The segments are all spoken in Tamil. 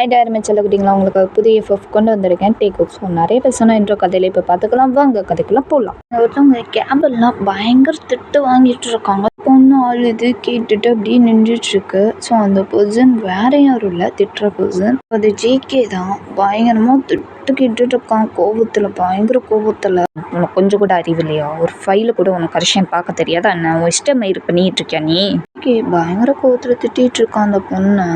ஐட்டாயிரம் செல்லக்குட்டிங்களா உங்களுக்கு புதிய எஃப்எஃப் கொண்டு வந்திருக்கேன் டேக் ஆஃப். ஸோ நிறைய பேசணும் என்ற கதையில் இப்போ பார்த்துக்கலாம் வாங்க கதைக்குள்ளே போகலாம். ஒருத்தவங்க கேபிள்லாம் பயங்கர திட்டு வாங்கிட்டு இருக்காங்க. பொண்ணு அழுது கேட்டுட்டு அப்படியே நின்றுட்டுருக்கு. ஸோ அந்த பர்சன் வேற யாரும் இல்லை, திட்டுற பர்சன் அது ஜேகே தான். பயங்கரமாக திட்டு கேட்டுட்டு இருக்கான் கோபத்தில், பயங்கர கோபத்தில். உனக்கு கொஞ்சம் கூட அறிவு இல்லையா? ஒரு ஃபைலை கூட உனக்கு கரெக்ஷன் பார்க்க தெரியாதா என்ன? உன் இஷ்டம் இது பண்ணிட்டு இருக்கியா நீ? ஓகே, பயங்கர கோபத்தில் திட்டிகிட்டு இருக்கான் அந்த பொண்ணை.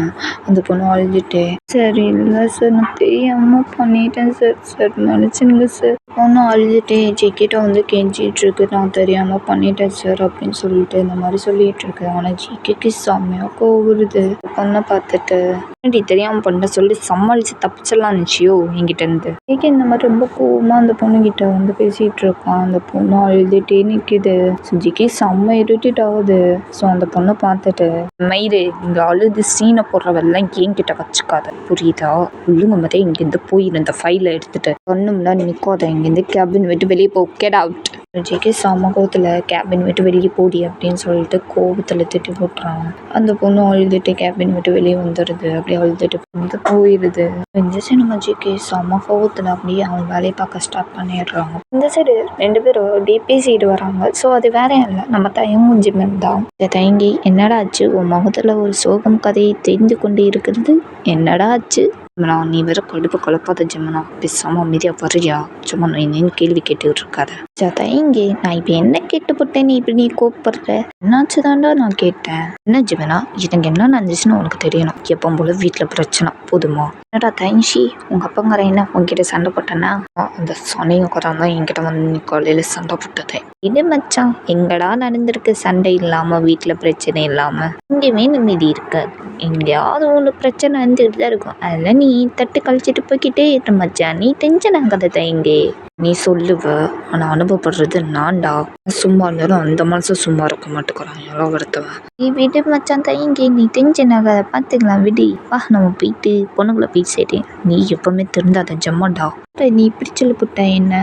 அந்த பொண்ணு அழுதுட்டே, சரி இல்லை சார் நான் தெரியாமல் பண்ணிட்டேன் சார், சார் மன்னிச்சிடுங்க சார். பொண்ணு அழுதுட்டே ஜிக்கிட்ட வந்து கெஞ்சிட்டு இருக்கு, நான் தெரியாமல் பண்ணிட்டேன் சார் அப்படின்னு சொல்லிட்டு இந்த மாதிரி சொல்லிட்டு இருக்கு. ஆனால் ஜிக்கிக்கு செம்மையாக கோவருது பொண்ணை பார்த்துட்டு. அப்படி தெரியாமல் பண்ண சொல்லி சமாளித்து தப்பிச்சிடலாம் நினச்சியோ என்கிட்ட இருந்து. ஜிக்கி இந்த மாதிரி ரொம்ப கோவமாக அந்த பொண்ணுகிட்ட வந்து பேசிகிட்டு இருக்கான். அந்த பொண்ணு அழுதுட்டே நிற்கிது. ஜிக்கி செம்ம இரிட்டேட் ஆகுது. ஸோ அந்த பொண்ணை பார்த்துட்டு, மயிறு இங்கே அழுது சீனை போடுறவெல்லாம் என்கிட்ட வச்சுக்காத புரியுதா? ஒழுங்கு மாதிரி இங்கேருந்து போயிரு, இந்த ஃபைலை எடுத்துட்டு ஒன்றும்லாம் நிற்காத, இங்கேருந்து கேபின் விட்டு வெளியே போ, கெட் அவுட். ஜிக்கி சமூகத்தில் கேபின் விட்டு வெளியே போடி அப்படின்னு சொல்லிட்டு கோபத்தில் திட்டி போட்டுறான். அந்த பொண்ணு அழுதுட்டு கேபின் விட்டு வெளியே வந்துடுது. அப்படியே அழுதுட்டு வந்து போயிடுது. இந்த சைடு நம்ம ஜிக்கி சம கோபத்தில் அப்படியே அவங்க வேலையை பார்க்க ஸ்டார்ட் பண்ணிடுறாங்க. இந்த சைடு ரெண்டு பேரும் அப்படியே பேசிட்டு வராங்க. ஸோ அது வேற இல்லை, நம்ம தயங்கும் ஜிம்மன் தான். தயங்கி என்னடா ஆச்சு? உன் முகத்தில் ஒரு சோகம் கதையை தெரிந்து கொண்டு இருக்கிறது, என்னடா ஆச்சு? ஜிம்மனா நீ வேற கடுப்பு கலப்பாத ஜிம்மனா, பேசாம அமைதியாக வரியா? சும்மா நான் என்னன்னு கேள்வி கேட்டுக்கிட்டு இருக்காத. தயங்கி நான் இப்போ என்ன கேட்டுப்பட்டேன் நீ இப்படி நீ கோப்படுற? என்னாச்சு தாண்டா நான் கேட்டேன். என்ன ஜிம்மனா, எனக்கு என்ன நடந்துச்சுன்னு உனக்கு தெரியணும். எப்போ போல வீட்டில் பிரச்சனை போதுமா? என்னடா தயங்கி உங்கள் அப்பங்கிற என்ன உங்ககிட்ட சண்டை போட்டேன்னா? அந்த சனியக்காரன் தான் என்கிட்ட வந்து நீ காலையில் சண்டை போட்டதே. இது மச்சான் எங்கடா நடந்திருக்கு சண்டை இல்லாமல், வீட்டில் பிரச்சனை இல்லாமல்? எங்கேயுமே நிம்மதி இருக்காது, எங்கேயாவது ஒன்று பிரச்சனை வந்துட்டு தான் இருக்கும். அதில் நீ தட்டு கழிச்சிட்டு போய்கிட்டே இருக்க மச்சான், நீ டென்ஷன் ஆகாத தயங்கி. நீ சொல்லுவ, ஆனால் அனுபவப்படுறது நான்டா. சும்மா இருந்தாலும் அந்த மனசு சும்மா இருக்க மாட்டேங்கிறான், எவ்வளோ வருத்தவன். நீ விடு மச்சான் தயங்கி, நீ டென்ஷன் ஆகாத, பார்த்துக்கலாம் விடு. வா நம்ம போயிட்டு பொண்ணுங்களை போய் சரி. நீ எப்பவுமே திருந்தாத ஜம்மாண்டா. நீ இப்படி சொல்லப்பட்ட என்ன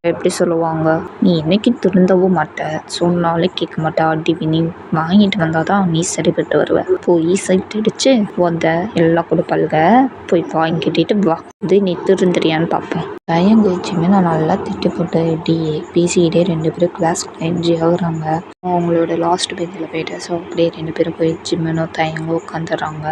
எப்படி சொல்லுவாங்க? நீ என்னைக்கு திருந்தவும் மாட்ட, சொன்னாலே கேட்க மாட்டா. அடி நீ வாங்கிட்டு வந்தாதான் நீ சரிப்பட்டு வருவ. போய் சைட் அடிச்சு வந்த எல்லாம் கூட பல்க போய் வாங்கிட்டு வா, இது நீ திருந்துறியான்னு பார்ப்போம். தயங்கிச்சுமே நான் நல்லா திட்டு போட்டு இப்படி பேசிக்கிட்டே ரெண்டு பேரும் கிளாஸ்க்குள்ள என்ஜி ஆகுறாங்க. அவங்களோட லாஸ்ட் பெஞ்சில் போயிட்டு ஸோ அப்படியே ரெண்டு பேரும் போய் ஜிம்மனோ தயங்கோ உட்காந்துடுறாங்க.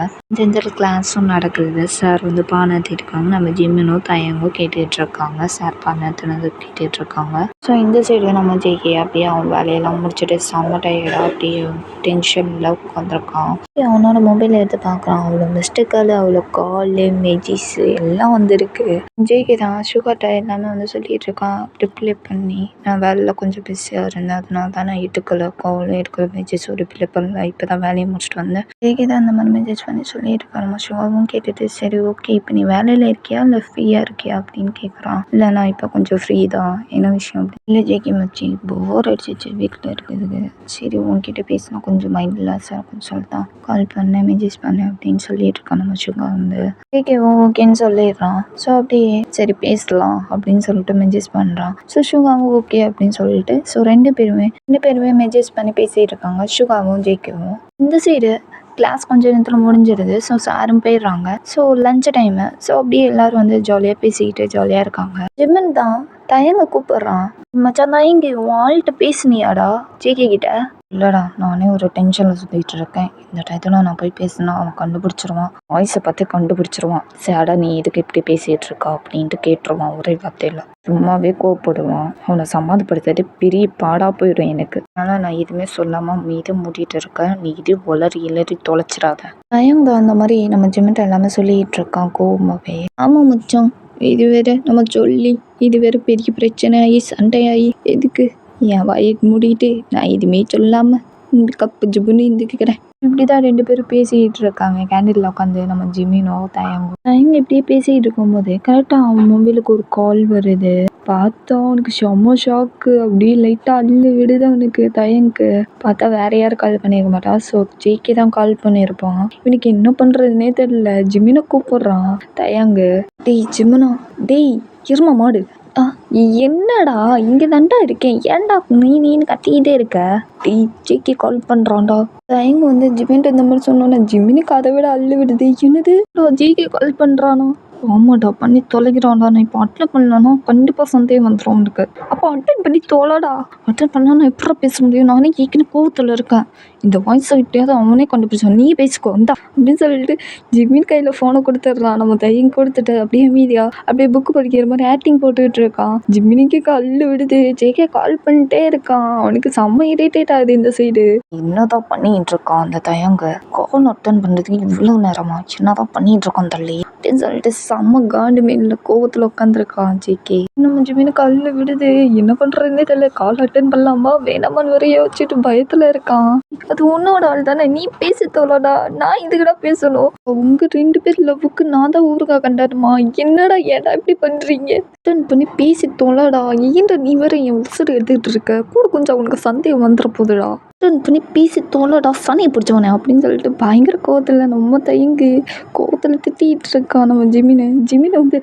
இந்த கிளாஸும் நடக்குது. சார் வந்து பானத்தி இருக்காங்க, நம்ம ஜிம்மனோ தயங்கோ கேட்டுட்ருக்காங்க. சார் பானத்தினது கேட்டுட்ருக்காங்க. ஸோ இந்த சைடு நம்ம ஜெய்கே அப்படியே அவன் வேலையெல்லாம் முடிச்சுட்டு செம்ம டயர்டாக அப்படியே டென்ஷனில் உட்காந்துருக்கான். அவனோட மொபைல் எடுத்து பார்க்குறான். அவ்வளோ மிஸ்டேக்கால் அவ்வளோ கால் மெஜிஸ் எல்லாம் வந்துருக்கு. ஜெய்கே தான் சுகர்ட்ட எல்லாமே வந்து சொல்லிகிட்டு இருக்கான். ரிப்ளை பண்ணி நான் வேலையில் கொஞ்சம் பிஸியாக இருந்தேன், அதனால தான் நான் எடுக்கல கால், எடுக்கல மெசேஜ் ரிப்ளை பண்ணல. இப்போ தான் வேலையை முடிச்சுட்டு வந்தேன். ஜெய்கே தான் அந்த மாதிரி மெசேஜ் பண்ணி சொல்லிட்டு இருக்கான். நம்ம சுகாவும் கேட்டுட்டு சரி ஓகே இப்போ நீ வேலையில் இருக்கியா இல்லை ஃப்ரீயாக இருக்கியா அப்படின்னு கேட்குறான். இல்லை நான் இப்போ கொஞ்சம் ஃப்ரீ தான், என்ன விஷயம் அப்படி? இல்லை ஜெய்கே மச்சி போர் அடிச்சிச்சு வீட்டில் இருக்கிறதுக்கு, சரி உன்கிட்ட பேசினா கொஞ்சம் மைண்ட் ரிலாக்ஸாக இருக்கும்னு சொல்லிட்டான் கால் பண்ணேன் மெசேஜ் பண்ணேன் அப்படின்னு சொல்லிட்டு இருக்கான். நம்ம சுகா வந்து ஜெய்கே ஓகேன்னு சொல்லிடுறான். ஸோ அப்படியே சரி பேசலாம் அப்படின்னு சொல்லிட்டு மெசேஜ் பண்ணுறான். ஸோ சுகாவும் ஓகே அப்படின்னு சொல்லிட்டு ஸோ ரெண்டு பேருமே மெசேஜ் பண்ணி பேசிகிட்டு இருக்காங்க, சுகாவும் ஜேகேவும். இந்த சைடு கிளாஸ் கொஞ்சம் நேரத்தில் முடிஞ்சிடுது. ஸோ சாரும் போயிடுறாங்க. So lunch time. ஸோ அப்படியே எல்லோரும் வந்து ஜாலியாக பேசிக்கிட்டு ஜாலியாக இருக்காங்க. ஜிம்மன் தான் தயங்க கூப்பிட்றான். மச்சான் தயங்கி உன் ஆள்கிட்ட பேசுனியாடா ஜேகே கிட்ட? இல்லைடா நானே ஒரு டென்ஷனில் சுற்றிட்டு இருக்கேன், இந்த டயத்தில் நான் போய் பேசினா அவன் கண்டுபிடிச்சிருவான், வாய்ஸை பார்த்து கண்டுபிடிச்சிருவான். சேடா நீ எதுக்கு இப்படி பேசிகிட்டு இருக்கா அப்படின்ட்டு கேட்டுருவான் ஒரே வார்த்தையில். சும்மாவே கோவப்படுவான். அவனை சமாதானப்படுத்துறது பெரிய பாடாக போயிடும் எனக்கு. அதனால் நான் எதுவுமே சொல்லாமல் மீது மூடிட்டு இருக்கேன், நீ இது இளறி தொலைச்சிடாத. தயங்க அந்த மாதிரி நம்ம ஜிம்மிட்ட எல்லாமே சொல்லிகிட்டு இருக்கான் கோவமாகவே. ஆமாம் மச்சான் இது வேறு நம்ம சொல்லி இது வேறு பெரிய பிரச்சனை ஆகி சண்டையாகி எதுக்கு என் வாயை மூடிட்டு நான் எதுவுமே சொல்லாமல் கப்பு ஜிப்புன்னு இருந்துக்கிறேன். இப்படி தான் ரெண்டு பேரும் பேசிக்கிட்டு இருக்காங்க கேண்டீனில் உட்காந்து. நம்ம ஜிம்மினோ தயங்க இப்படியே பேசிக்கிட்டு இருக்கும்போது கரெக்டாக அவன் மொபைலுக்கு ஒரு கால் வருது. பார்த்தா அவனுக்கு செம்ம ஷாக்கு, அப்படியே லைட்டாக அள்ளு விடுது அவனுக்கு. தயங்கு பார்த்தா வேற யாரும் கால் பண்ணியிருக்க மாட்டா. ஸோ ஜேகே தான் கால் பண்ணியிருப்பான். இவனுக்கு என்ன பண்ணுறதுனே தெரியல. ஜிம்மினை கூப்பிட்றான் தயங்கு. டேய் ஜிம்மினா, டேய் இருமா மாடு, ஆ என்னடா இங்கே தான்டா இருக்கேன், ஏன்டா நீன்னு கத்திக்கிட்டே இருக்க? டேய் ஜேகே கால் பண்ணுறான்டா. தயங்க வந்து ஜிமின்ட்டு இந்த மாதிரி சொன்னோன்னே ஜிமினுக்கு அதை விட அள்ளு விடுது. என்னது ஜேகே கால் பண்ணுறானா? ஆமாடா பண்ணி தொலைகிறான்டா. நான் இப்போ அட்டன் பண்ணலன்னா கண்டிப்பாக சந்தேகம் வந்துடும் அவனுக்கு. அப்போ அட்டன் பண்ணி தொலைடா. அட்டன் பண்ணா நான் எப்படா பேச முடியும்? நானே ஏற்கனவே கோவத்தில் இருக்கேன். இந்த வாய்ஸ் கிட்டேயாவது அவனே கண்டுபிடிச்சான். நீ பேசிக்கோ வந்தா அப்படின்னு சொல்லிட்டு ஜிமின் கையில் ஃபோனை கொடுத்துட்றான். நம்ம தையம் கொடுத்துட்டு அப்படியே மீதியா அப்படியே புக்கு படிக்கிற மாதிரி ஆக்டிங் போட்டுக்கிட்டு இருக்கான். ஜிமினிக்கு கல்லு விடுது. ஜேகே கால் பண்ணிட்டே இருக்கான். அவனுக்கு செம்ம இரிட்டேட் ஆகுது இந்த சைடு. என்னதான் பண்ணிட்டு இருக்கான் அந்த தயங்க? கால் அட்டன் பண்ணுறதுக்கு இவ்வளோ நேரமா? என்னதான் பண்ணிட்டு இருக்கான் தள்ளி அப்படின்னு சொல்லிட்டு செம்ம காண்டு மேல கோவத்தில் உட்காந்துருக்கான் ஜேகே. நம்ம ஜிமினு கல்லு விடுது. என்ன பண்ணுறதுன்னே தெரியல. கால் அட்டன் பண்ணலாமா வேணாமான்னு வரைய வச்சுட்டு பயத்தில் இருக்கான். அது உன்னோட ஆள் தானே, நீ பேசி தோலடா. நான் இதுக்கடா பேசணும்? உங்க 2 பேர் லவ்வுக்கு நான் தான் ஊருக்கா கண்டாருமா? என்னடா ஏடா இப்படி பண்றீங்க? அட்டன் பண்ணி பேசி தொலைடா. ஏன்டா நீ வேற என் உசுறு எடுத்துக்கிட்டு இருக்க? கூட கொஞ்சம் அவனுக்கு சந்தேகம் வந்துட போதுடா. அட்டன் பண்ணி பேசி தொலைடா சனியை பிடிச்சவனே அப்படின்னு சொல்லிட்டு பயங்கர கோவத்தில் நம்ம தயங்கு கோவத்தில் திட்டிகிட்டு இருக்கான் நம்ம ஜிமினை வந்து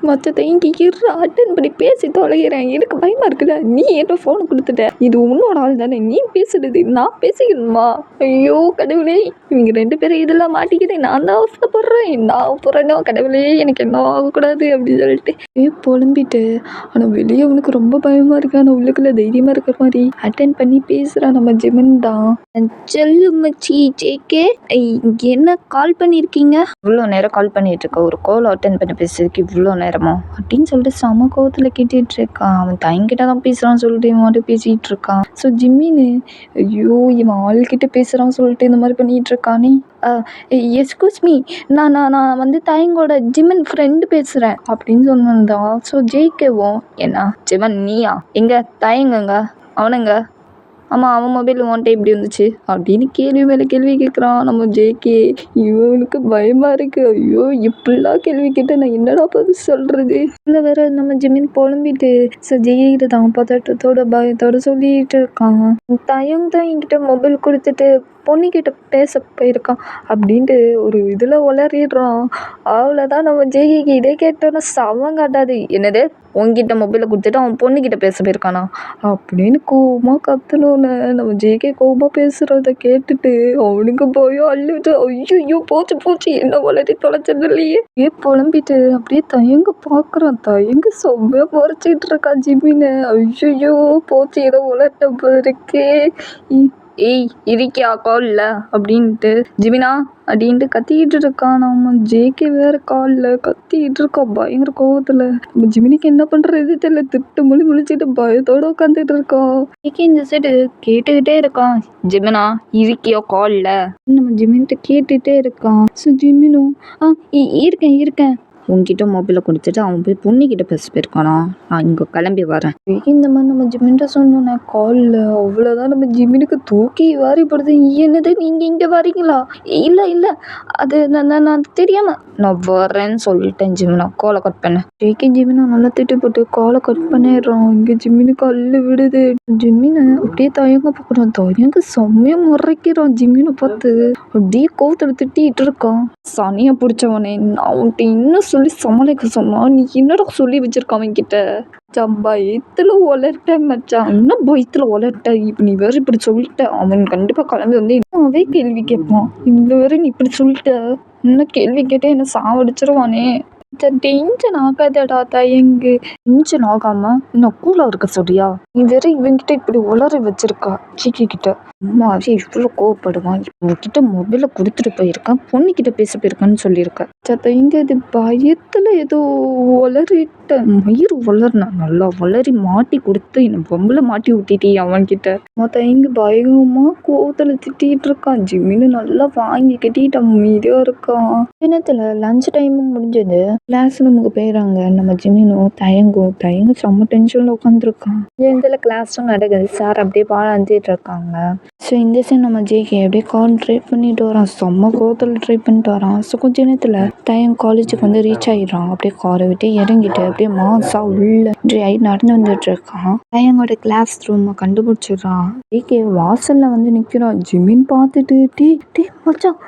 மற்ற தயங்கி அட்டன் பண்ணி பேசி தொலைகிறேன். எனக்கு பயமா இருக்குல்ல. நீ என்ன ஃபோனை கொடுத்துட்ட? இது உன்னோட ஆள் தானே, நீ பேசுறது நான் பேசிக்கணுமா? ஐயோ கடவுளே, இவங்க 2 பேரும் இதெல்லாம் மாட்டிக்கிட்டேன். நான் தான் அவசரப்படுறேன். நான் போகிறேனோ கடவுளே, எனக்கு என்ன ஆகக்கூடாது அப்படின்னு சொல்லிட்டு புலம்பிட்டு. ஆனால் வெளியே அவனுக்கு ரொம்ப பயமா இருக்கு. ஆனால் உள்ளுக்குள்ள தைரியமா இருக்கிற மாதிரி அட்டன் பண்ணி பேசுகிறான் நம்ம ஜிமின் தான். செல்லு மச்சி ஜேகே, என்ன கால் பண்ணியிருக்கீங்க? இவ்வளோ நேரம் கால் பண்ணிட்டு இருக்க, ஒரு கால் அட்டன் பண்ணி பேசுறதுக்கு இவ்வளோ நேரமா அப்படின்னு சொல்லிட்டு சம கோவத்தில் கேட்டுட்டு இருக்கான். அவன் தயங்கிட்ட தான் பேசுகிறான்னு சொல்லிட்டு இவன் மட்டும் பேசிகிட்டு இருக்கான். ஸோ ஜிம்மின்னு ஐயோ இவன் ஆள்கிட்ட பேசுகிறான்னு சொல்லிட்டு இந்த மாதிரி பண்ணிகிட்டு இருக்கானே. எஸ்கூஸ் மீ, நான் வந்து தயங்கோட ஜிமன் ஃப்ரெண்டு பேசுகிறேன் அப்படின்னு சொன்னதான். ஸோ ஜேகேவும் என்ன ஜிமன் நீயா? எங்கே தயங்குங்க அவனுங்க? ஆமாம் அவன் மொபைல் உன்கிட்ட எப்படி வந்துச்சு அப்படின்னு கேள்வி மேலே கேள்வி கேட்குறான் நம்ம ஜேகே. இவனுக்கு பயமாக இருக்குது. ஐயோ இப்படிலாம் கேள்வி கேட்டால் நான் என்னடா பதில் சொல்கிறது? இல்லை வேற நம்ம ஜிமின் புலம்பிட்டு ஸோ ஜெயிட்டு தான் பதட்டத்தோட பயத்தோட சொல்லிட்டு இருக்கான். தயங்க தான் என்கிட்ட மொபைல் கொடுத்துட்டு பொண்ணுக்கிட்ட பேச போயிருக்கான் அப்படின்ட்டு ஒரு இதில் உளறிடுறான். அவ்வளோதான் நம்ம ஜேகேக்கு இதே கேட்டோன்னா சவம் காட்டாது. என்னது உங்ககிட்ட மொபைலை கொடுத்துட்டு அவன் பொண்ணுக்கிட்ட பேச போயிருக்கானா அப்படின்னு கோவமாக கத்தணுன்னு நம்ம ஜேகே கோவமாக பேசுகிறத கேட்டுட்டு அவனுக்கு போயும் அள்ளிட்டு ஐயோ போச்சு என்ன வளரி தொலைச்சதுலையே புலம்பிட்டு அப்படியே தயங்க பார்க்குறான். தயங்க செம்மையா முறைச்சிட்டு இருக்கான் ஜிமின்னு. ஐயோ போச்சு ஏதோ உலர்ட்ட போயிருக்கே. ஏய் இருக்கியா காலில் அப்படின்ட்டு ஜிமினா அப்படின்ட்டு கத்திக்கிட்டு இருக்கான். நம்ம ஜேகே வேற காலில் கத்திக்கிட்டு இருக்கான் பயங்கர கோவத்தில். நம்ம ஜிமினிக்கு என்ன பண்ணுறது தெரியல. திட்டு முழிச்சிட்டு பயத்தோடு உட்காந்துட்டு இருக்கான். ஜேகே இந்த சைடு கேட்டுக்கிட்டே இருக்கான். ஜிமினா இருக்கியா காலில் நம்ம ஜிமின்ட்டு கேட்டுகிட்டே இருக்கான். ஸோ ஜிமினும் இருக்கேன் உங்ககிட்ட மொபைலை கொடுத்துட்டு அவன் போய் பொண்ணுக்கிட்ட பேச போயிருக்கானா? நான் இங்கே கிளம்பி வரேன். இந்த மாதிரி நம்ம ஜிமின்ட்ட சொன்னோன்னே காலில் அவ்வளோதான் நம்ம ஜிமினுக்கு தூக்கி வாரிப்படுது. என்னது நீங்கள் இங்கே வரீங்களா? இல்லை அது நான் தெரியாமல் நான் வரேன்னு சொல்லிட்டேன். ஜிமினா காலை கட் பண்ணேன். ஜிமினா நல்லா திட்டு போட்டு காலை கட் பண்ணிடுறான். இங்கே ஜிமினுக்கு அள்ளு விடுது. ஜிமினை அப்படியே தயங்க பார்க்குறான். தயங்க செம்மையாக முறைக்கிறான் ஜிமினை பார்த்து. அப்படியே கோவத்தில் திட்டிகிட்டு இருக்கான். சனியை பிடிச்சவனே, நான் உன்ட்டு இன்னும் சொல்லி சமாளிக்க சொன்னா நீ என்னடா சொல்லி வச்சிருக்கான் அவன்கிட்ட? பயத்தில் உலர்ட்டேன் மச்சான். இன்னும் பயத்தில் உலர்ட்ட. இப்போ நீ வேறு இப்படி சொல்லிட்ட அவன் கண்டிப்பாக கிளம்பி வந்து இன்னும்வே கேள்வி கேட்பான். இந்த வேறு நீ இப்படி சொல்லிட்ட, இன்னும் கேள்வி கேட்டால் என்ன சாவடிச்சிருவானே. டென்ஷன் ஆகாதடா தயங்கு. டென்ஷன் ஆகாம இன்னும் கூலாக இருக்க சொல்றியா? நீ வேற இவன்கிட்ட இப்படி உளறி வச்சிருக்கா ஜிகே கிட்ட. அம்மாவே இவ்வளோ கோவப்படுவான். இவன்கிட்ட மொபைலை கொடுத்துட்டு போயிருக்கான், பொண்ணுக்கிட்ட பேச போயிருக்கான்னு சொல்லியிருக்கேன். இங்கே அது பயத்தில் ஏதோ உளறிட்ட மயிர் வளர்னா நல்லா வளரி மாட்டி கொடுத்து என்னை பொம்பளை மாட்டி விட்டிட்டி அவன்கிட்ட. மொத்த இங்கே பயங்கரமாக கோவத்தில் திட்டிகிட்டு இருக்கான். ஜிமின்னு நல்லா வாங்கி கட்டிட்டு அமைதியாக இருக்கான். தினத்தில் லஞ்ச் டைமும் முடிஞ்சது. கிளாஸ் ரூமுக்கு போயிடறாங்க. நம்ம ஜிமினும் தயங்கும் செம்ம டென்ஷனில் உட்காந்துருக்கான். இதில் கிளாஸும் நடக்குது. சார் அப்படியே பாழாந்துட்டு இருக்காங்க. ஸோ இந்த சைன் நம்ம ஜேகே அப்படியே கால் ட்ரை பண்ணிட்டு வரான். செம்ம கோவத்தில் ட்ரை பண்ணிட்டு வரான். ஸோ கொஞ்ச நேரத்தில் டைம் காலேஜுக்கு வந்து ரீச் ஆகிடுறான். அப்படியே காரை விட்டு இறங்கிட்டு அப்படியே மாசா உள்ள நடந்து வந்துட்டு இருக்கான். பையனோட கிளாஸ் ரூமை கண்டுபிடிச்சிடுறான். ஜேகே வாசல்ல வந்து நிற்கிறான். ஜிமின் பார்த்துட்டு டே மச்சான்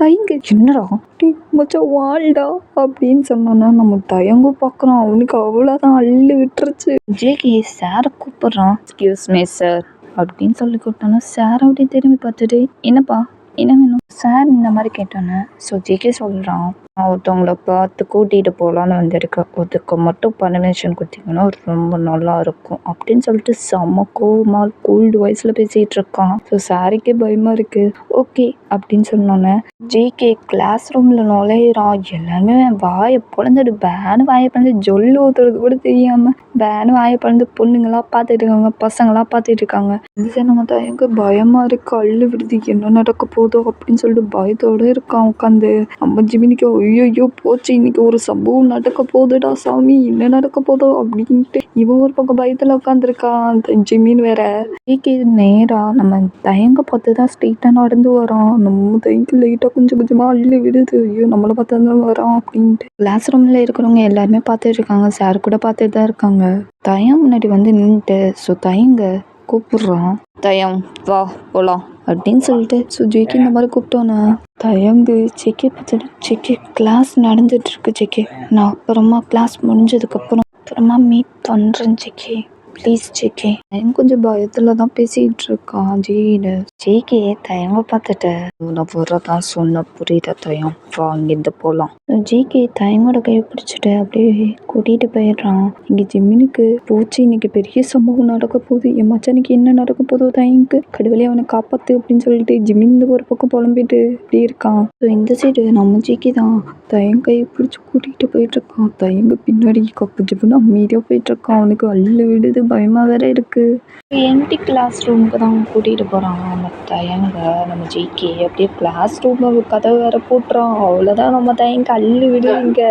தயங்கு என்னடா டேய் மச்சான் வாழ்டா அப்படின்னு சொன்னோன்னா நம்ம தயங்கு பார்க்குறோம். அவனுக்கு அவ்வளோதான் அள்ளி விட்டுருச்சு. ஜேகே சாரை கூப்பிட்றான். எக்ஸ்கியூஸ் மீ சார் அப்படின்னு சொல்லி கூப்பிட்டோன்னா சார் அப்படி திரும்பி பார்த்துட்டு என்னப்பா என்ன வேணும் சார் இந்த மாதிரி கேட்டோன்னே ஸோ ஜேகே சொல்கிறான் நான் ஒருத்தவங்கள பார்த்து கூட்டிகிட்டு போகலான்னு வந்திருக்கேன். அதுக்கு மட்டும் பர்மிஷன் கொடுத்தீங்கன்னா ரொம்ப நல்லா இருக்கும் அப்படின்னு சொல்லிட்டு செம்ம கோவமாக கூல்டு வாய்ஸில் பேசிகிட்டு இருக்கான். ஸோ சாருக்கே பயமாக இருக்குது. ஓகே அப்படின்னு சொன்னோன்னே ஜேகே கிளாஸ் ரூமில் நுழையிறான். எல்லாருமே வாயை பிளந்துட்டு பேனு வாயை பிளந்து ஜொல்லு ஊற்றுறது கூட தெரியாமல் பேனு வாயை பிளந்து பொண்ணுங்களாம் பார்த்துட்டு இருக்காங்க, பசங்களாம் பார்த்துட்டு இருக்காங்க. இந்த சைடு நம்ம தயங்க பயமாக இருக்கு, அள்ளு விடுது என்ன நடக்க போதோ அப்படின்னு சொல்லிட்டு பயத்தோடு இருக்கான் உட்காந்து. நம்ம ஜிமினிக்கு ஐயோ போச்சு இன்னைக்கு ஒரு சம்பவம் நடக்க போகுதுடா சாமி என்ன நடக்க போதோ அப்படின்ட்டு இவன் ஒரு பக்கம் பயத்தில் உட்காந்துருக்கான். அந்த ஜிமின் வேற ஜேகே நேரா நம்ம தயங்க பார்த்து தான் ஸ்ட்ரெயிட்டாக நடந்து வரான். நம்ம தயங்க லைட்டாக கொஞ்சம் கொஞ்சமாக அள்ளி விடுது. ஐயோ நம்மளை பார்த்து தான் வரான் அப்படின்ட்டு கிளாஸ் ரூமில் இருக்கிறவங்க எல்லாருமே பார்த்துட்டு இருக்காங்க. சார் கூட பார்த்துட்டு தான் இருக்காங்க. தயம் முன்னாடி வந்து நின்றுட்டு ஸோ தயங்க கூப்பிடுறான். தயம் வா போலாம் அப்படின்னு சொல்லிட்டு ஸோ ஜேகே இந்த மாதிரி கூப்பிட்டோன்னே தயங்கு ஜேகே பார்த்துட்டு ஜேகே கிளாஸ் நடந்துட்டு இருக்கு ஜேகே நான் அப்புறமா கிளாஸ் முடிஞ்சதுக்கப்புறம் அப்புறமா மீட் பண்ணுறேன் ஜேகே ப்ளீஸ் ஜேகே. தயங்க கொஞ்சம் பயத்தில் தான் பேசிகிட்டு இருக்கான் ஜேன்னு. ஜேகே தயங்க பார்த்துட்டு நான் வர்றதான் சொன்ன புரியுதா தயம் வா இங்கேருந்து போகலாம். ஜேகே தயங்கோட கையை பிடிச்சிட்டு அப்படியே கூட்டிகிட்டு போயிடுறான். இங்கே ஜிம்மினுக்கு போச்சு இன்னைக்கு பெரிய சம்பவம் நடக்க போகுது. என் மச்சானுக்கு என்ன நடக்க போதோ தயங்கு கடவுளே அவனை காப்பாற்று அப்படின்னு சொல்லிட்டு ஜிம்மின் ஒரு பக்கம் புலம்பிட்டு இப்படி இருக்கான். ஸோ இந்த சைடு நம்ம ஜேகே தான் தயங்க கையை பிடிச்சி கூட்டிகிட்டு போயிட்டுருக்கான். தயங்க பின்னாடி கப்பு ஜிப்புன்னு அமைதியாக போயிட்டுருக்கான். அவனுக்கு அள்ளு விடுது பயமாக வேற இருக்கு. எம்டி கிளாஸ் ரூமுக்கு தான் கூட்டிகிட்டு போகிறாங்க நம்ம தயங்க. நம்ம ஜேகே அப்படியே கிளாஸ் ரூமில் கதவை வேற போட்டுறான். அவ்வளோதான் நம்ம தயங்க அள்ளு விடுவீங்க.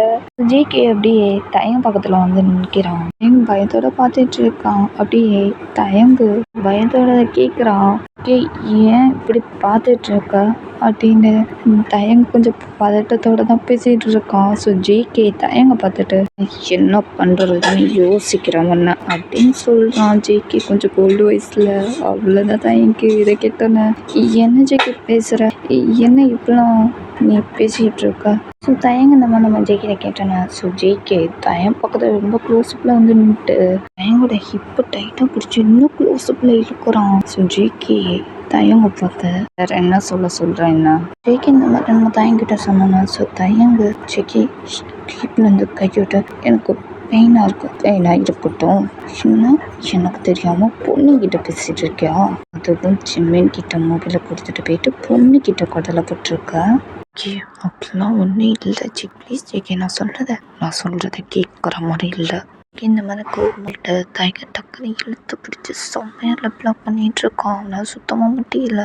ஜேகே அப்படியே தயங்க பக்கத்தில் வந்து நிற்கிறான். தயங்க பயத்தோட பார்த்துட்டு இருக்கான். அப்படியே தயங்கு பயத்தோட கேட்குறான் ஏன் இப்படி பார்த்துட்டு இருக்க அப்படின்னு. தயங்க கொஞ்சம் பதட்டத்தோட தான் பேசிகிட்டு இருக்கான். ஸோ ஜேகே தயங்க பார்த்துட்டு என்ன பண்ணுறதுன்னு யோசிக்கிறவன அப்படின்னு சொல்கிறான். ஜேகே கொஞ்சம் கோல்டு வயசில் அவ்வளோதான் தயங்கு இதை கேட்டோன்னே என்ன ஜேகே பேசுகிற என்ன இப்பெல்லாம் நீ பேசிகிட்டு இருக்க. ஸோ தயங்க இந்த மாதிரி நம்ம ஜேகே கேட்டோன்னே ஸோ ஜேகே தயம் பக்கத்தில் ரொம்ப க்ளோஸ்அப்பில் வந்து நின்றுட்டு தயங்கோட ஹிப்பை டைட்டாக பிடிச்சி இன்னும் க்ளோஸ்அப்பில் இழுக்கிறான். ஸோ ஜேகே தயங்க பார்த்து வேற என்ன சொல்கிறேன் என்ன ஜேகே இந்த மாதிரி நம்ம தயங்கிட்ட சொன்னோன்னா ஸோ தயங்கு ஜேகே ஹிப்லேருந்து கையோட்ட எனக்கு பெயினாக இருக்கும். பெயினாக இருக்கட்டும் இன்னும் எனக்கு தெரியாமல் பொண்ணுக்கிட்ட பேசிகிட்டு இருக்கியா அதுவும் ஜிம்மின் கிட்ட மொபைலை கொடுத்துட்டு போயிட்டு பொண்ணுக்கிட்ட கடலை போட்டிருக்க. ஜே அப்படிலாம் ஒன்றும் இல்லை ஜி ப்ளீஸ் ஜேகே நான் சொல்கிறத கேட்குற மாதிரி இல்லை. இந்த மாதிரி கோவப்பட்டு தயங்க டக்குன்னு இழுத்து பிடிச்சி செம்மையாக லிப்லாக் பண்ணிகிட்ருக்கான். அவனை சுத்தமாக முடியல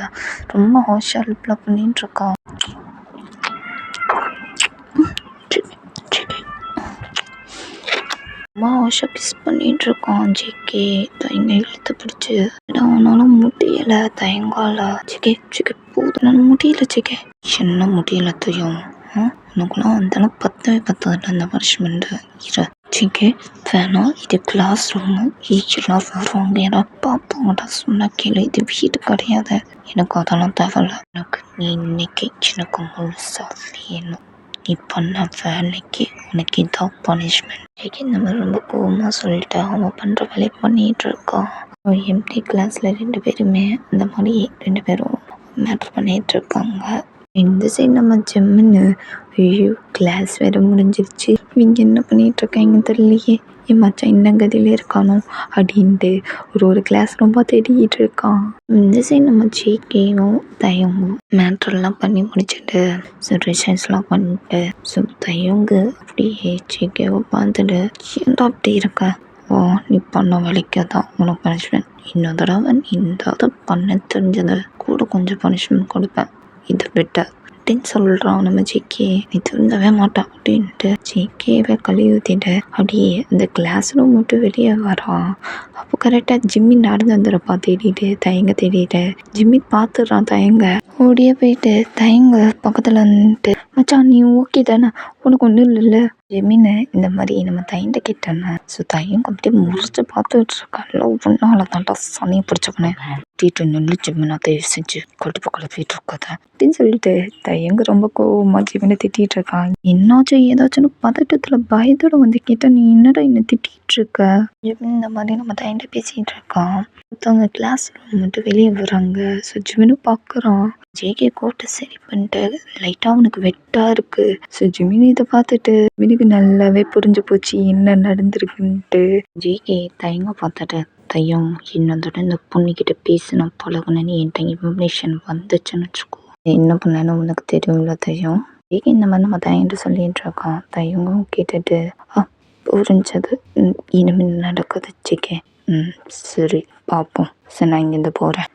ரொம்ப ஹாஷாக லிப்லாக் பண்ணிகிட்ருக்கான். ரொம்ப ஹாஷாக கிஸ் பண்ணிகிட்ருக்கான் ஜேகே. தயங்க இழுத்து பிடிச்சி அவனால முடியலை தயங்கால. ஜேகே போதும் முடியல ஜேகே என்ன முடியல தெரியும் உனக்குலாம் வந்தாலும் பத்ததில்லை அந்த பனிஷ்மெண்ட்டு இரு ஜேகே வேணாம் இது கிளாஸ் ரூமு எல்லாம் வருவாங்க யாராவது பார்ப்பாங்கடா சொன்னா கேளு இது வீடு கிடையாது எனக்கு அதெல்லாம் தேவையில்ல. எனக்கு நீ இன்னைக்கு எனக்கு முழுசாக வேணும். நீ பண்ண வேலைக்கு உனக்கு இதான் பனிஷ்மெண்ட். ஜேகே இந்த மாதிரி ரொம்ப கோவமாக சொல்லிட்டு அவன் பண்ணுற வேலையை பண்ணிகிட்டு இருக்கான். எம்டி கிளாஸில் 2 பேருமே இந்த மாதிரி 2 பேரும் மேட்ரு பண்ணிகிட்ருக்காங்க. இந்த சைடு நம்ம ஜிம்முன்னு ஐயோ கிளாஸ் வேறு முடிஞ்சிருச்சு இவங்க என்ன பண்ணிகிட்ருக்காங்க தெரியலையே என் மச்சான் என்ன கதியிலே இருக்கானோ அப்படின்ட்டு ஒரு கிளாஸ் ரொம்ப தேடிக்கிட்டு இருக்கான். இந்த சைடு நம்ம ஜேகேவும் தயங்கும் மேட்ரெல்லாம் பண்ணி முடிச்சுட்டு ரிசர்ச்லாம் பண்ணிட்டு ஸோ தயங்கு அப்படியே ஜேகேவை பார்த்துட்டு ஏன்டா அப்படி இருக்க நீ பண்ண வேலைக்கு தான் உனக்கு பனிஷ்மெண்ட். இன்னொரு தடவை நீ இந்த பண்ண தெரிஞ்சதை கூட கொஞ்சம் பனிஷ்மெண்ட் கொடுப்பேன் இதை விட்ட அப்படின்னு சொல்கிறான் நம்ம ஜேகே. நீ திருந்தவே மாட்டான் அப்படின்ட்டு ஜேகேவை கழுவி ஊற்றிட்டு அப்படியே அந்த கிளாஸ் ரூம் மட்டும் வெளியே வரான். அப்போ கரெக்டாக ஜிம்மி நடந்து வந்துடுறப்பா தேடிட்டு ஜிம்மி பார்த்துடுறான். தயங்க ஓடியே போயிட்டு தயங்க பக்கத்தில் வந்துட்டு மச்சான் நீ ஓகே தானே உனக்கு ஒன்றும் இல்லைல்ல ஜெமின் இந்த மாதிரி நம்ம தையன்ட்ட கேட்டேன்னு. ஸோ தையங்க அப்படியே முறிச்சு பார்த்துட்டு இருக்கான்ல, ஒன்னால தான்டா சனியை பிடிச்ச போனேன் தீட்டு நெல்லு ஜெமினா தயவு செஞ்சு கடுப்பு குழப்பிட்டு இருக்காத அப்படின்னு சொல்லிட்டு தையங்க ரொம்ப கோவமா ஜெமினை திட்டிட்டு இருக்கான். என்னாச்சும் ஏதாச்சும்னு பதட்டத்துல பயத்தோட வந்து கேட்டா, நீ என்னடா என்ன திட்டிட்டு இருக்க? ஜெமின் இந்த மாதிரி நம்ம தையன்ட்ட பேசிட்டு இருக்கான். ஒருத்தவங்க கிளாஸ் ரூம் மட்டும் வெளியே வராங்க. ஸோ ஜிமினும் பார்க்குறான். ஜேகே கோட்டை சரி பண்ணிட்டு லைட்டாக அவனுக்கு வெட்டாக இருக்கு. ஸோ ஜிமினி இதை பார்த்துட்டு ஜிமினுக்கு நல்லாவே புரிஞ்சு போச்சு என்ன நடந்திருக்குன்ட்டு. ஜேகே தையங்க பார்த்துட்டு, தையம் என்னதோட இந்த பொண்ணுக்கிட்ட பேசின பழகுனேன்னு என்கிட்ட இன்ஃபர்மேஷன் வந்துச்சுன்னு வச்சுக்கோ, என்ன பண்ணேன்னு உனக்கு தெரியும்ல தையம். ஜேகே இந்த மாதிரி நம்ம தையன்ட்டு சொல்லிட்டு இருக்கான். தையங்கும் கேட்டுட்டு புரிஞ்சது, இனிமேல் நடக்குது ஜேகே. சரி பார்ப்போம். சரி நான் இங்கேருந்து போகிறேன்.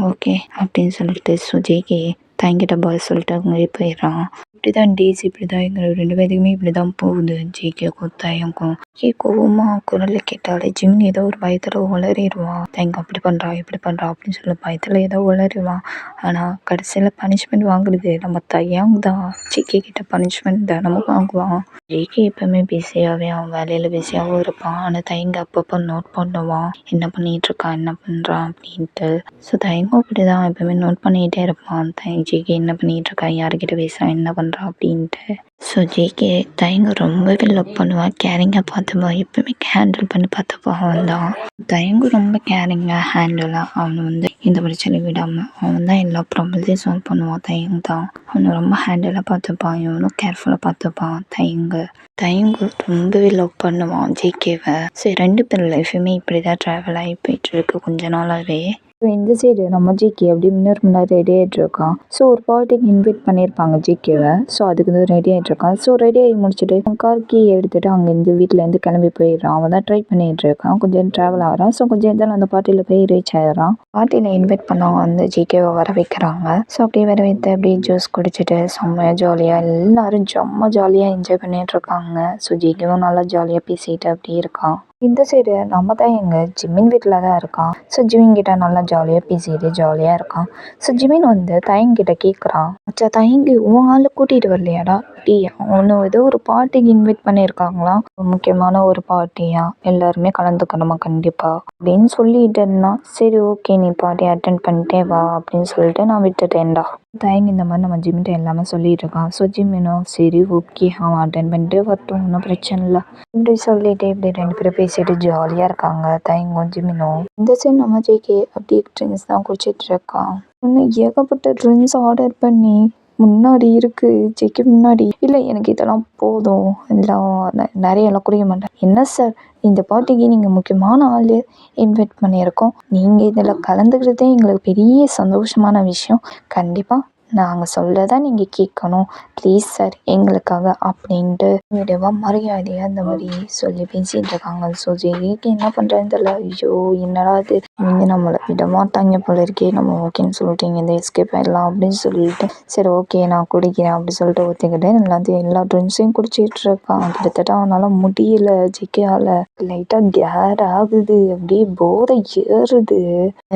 ஓகே அப்படின்னு சொல்லிட்டு ஜேகே தையங்கிட்ட பாய் சொல்லிட்டு அவங்க போயிடுறான். இப்படி தான் டேஸ் இப்படி தான் எங்கள் 2 பேருக்குமே இப்படி தான் போகுது. ஜேகேக்கும் தையங்கும். கோவமா குரலை கேட்டாலே ஜிமின் ஏதோ ஒரு பயத்தில் உளறிடுவான். தையங்க அப்படி பண்ணுறா இப்படி பண்ணுறா அப்படின்னு சொல்லி பயத்தில் ஏதோ உளறிடுவான். ஆனால் கடைசியில் பனிஷ்மெண்ட் வாங்குறது நம்ம தையங்க தான். ஜேகே கிட்ட பனிஷ்மெண்ட் தினமும் வாங்குவான். ஜேகே எப்பவுமே பிஸியாகவே அவன் வேலையில் பிஸியாகவும் இருப்பான். ஆனால் தையங்க அப்பப்போ நோட் பண்ணுவான், என்ன பண்ணிகிட்டு இருக்கான் என்ன பண்ணுறான் அப்படின்ட்டு. ஸோ தையங்கும் அப்படி தான் எப்பவுமே நோட் பண்ணிக்கிட்டே இருப்பான். ஜேகே என்ன பண்ணிகிட்டு இருக்கா, யாருக்கிட்ட பேசுகிறான், என்ன பண்ணுறான் அப்படின்ட்டு. ஸோ ஜேகே தையங்க ரொம்பவே லவ் பண்ணுவான், கேரிங்காக பார்த்துப்பான், எப்பவுமே ஹேண்டில் பண்ணி பார்த்துப்பான். அவன் தான் தையங்கும் ரொம்ப கேரிங்காக ஹேண்டிலாக அவனை வந்து இந்த பிரச்சனை விடாமல் அவன் தான் எல்லா ப்ராப்ளத்தையும் சால்வ் பண்ணுவான். தையங்க தான் அவனை ரொம்ப ஹேண்டிலாக பார்த்துப்பான், இவனும் கேர்ஃபுல்லாக பார்த்துப்பான். தையங்கு ரொம்பவே லவ் பண்ணுவான் ஜேகேவை. ஸோ 2 பேர் லைஃபுமே இப்படி தான் ட்ராவல் ஆகி போயிட்டுருக்கு கொஞ்ச நாளாகவே. ஸோ இந்த சைடு நம்ம ஜேகே அப்படி முன்னாடி ரெடி ஆகிட்டு இருக்கான். ஸோ ஒரு பார்ட்டிக்கு இன்வைட் பண்ணியிருப்பாங்க ஜேகேவை. ஸோ அதுக்கு வந்து ரெடி ஆகிட்டு இருக்கான். ஸோ ரெடி ஆகி முடிச்சுட்டு கார் கீ எடுத்துகிட்டு அங்கேருந்து வீட்டிலேருந்து கிளம்பி போயிடுறான். அவன் தான் ட்ரை பண்ணிகிட்டு இருக்கான். கொஞ்சம் ட்ராவல் ஆகிறான். ஸோ கொஞ்சம் இருந்தாலும் அந்த பார்ட்டியில் போய் ரீச் ஆகிடுறான். பார்ட்டியில் இன்வைட் பண்ணவங்க வந்து ஜேகேவை வர வைக்கிறாங்க. ஸோ அப்படியே வர வைத்து அப்படியே ஜூஸ் குடிச்சிட்டு செம்மையாக ஜாலியாக எல்லாரும் செம்ம ஜாலியாக என்ஜாய் பண்ணிகிட்டு இருக்காங்க. ஸோ ஜேகேவும் நல்லா ஜாலியாக பேசிகிட்டு அப்படியே இருக்கான். இந்த சைடு நம்ம தான் எங்கள் ஜிமின் வீட்டில் தான் இருக்கான். ஸோ ஜிமின் கிட்ட நல்லா ஜாலியாக பேசிட்டு ஜாலியாக இருக்கான். ஸோ ஜிமின் வந்து தையங்கிட்ட கேட்குறான், அச்சா தையங்கி உன் ஆளை கூட்டிகிட்டு வரலையாடா? அவனு ஏதோ ஒரு பார்ட்டிக்கு இன்வைட் பண்ணியிருக்காங்களாம், முக்கியமான ஒரு பார்ட்டியா, எல்லாருமே கலந்துக்கணுமா கண்டிப்பாக அப்படின்னு சொல்லிட்டு இருந்தான். சரி ஓகே நீ பார்ட்டி அட்டென்ட் பண்ணிட்டே வா அப்படின்னு சொல்லிட்டு நான் விட்டுட்டேன்டா. தையங்க இந்த மாதிரி நம்ம ஜிமின்ட்ட எல்லாமே சொல்லிட்டு இருக்கான். ஸோ ஜிமினும் சரி ஓகே அவன் அட்டென்ட் பண்ணிட்டு வரட்டும், ஒன்றும் பிரச்சனை இல்லை இப்படி சொல்லிட்டு இப்படி 2 பேரும் பேசிட்டு ஜாலியாக இருக்காங்க தையங்கும் ஜிமினும். இந்த சைடு நம்ம ஜேகே அப்படியே ட்ரிங்க்ஸ் தான் குடிச்சிட்டு இருக்கான். இன்னும் ஏகப்பட்ட ட்ரிங்க்ஸ் ஆர்டர் பண்ணி முன்னாடி இருக்கு ஜேகே முன்னாடி. இல்லை எனக்கு இதெல்லாம் போதும், எல்லாம் நிறையெல்லாம் குடிக்க மாட்டேன். என்ன சார் இந்த பார்ட்டிக்கு நீங்கள் முக்கியமான ஆள் இன்வைட் பண்ணியிருக்கோம், நீங்கள் இதில் கலந்துக்கிறதே எங்களுக்கு பெரிய சந்தோஷமான விஷயம். கண்டிப்பாக நாங்கள் சொல்லதான் நீங்கள் கேட்கணும், ப்ளீஸ் சார் எங்களுக்காக அப்படின்ட்டு விடவா மரியாதையாக இந்த மாதிரி சொல்லி பேசிகிட்டு இருக்காங்க. ஸோ ஜேகேக்கு என்ன பண்ணுறதுன்னு தெரியல. ஐயோ என்னடா இது, நீங்கள் நம்மளை விட மாட்டாங்க போல இருக்கே, நம்ம ஓகேன்னு சொல்லிட்டீங்க இந்த எஸ்கேப் ஆகிடலாம் அப்படின்னு சொல்லிட்டு சரி ஓகே நான் குடிக்கிறேன் அப்படி சொல்லிட்டு ஒத்துக்கிட்டு எல்லா ட்ரிங்க்ஸையும் குடிச்சிட்டு இருக்கான். கிட்டத்தட்ட அவனால் முடியல ஜேகேயால். லைட்டாக கேர் ஆகுது, அப்படியே போதை ஏறுது.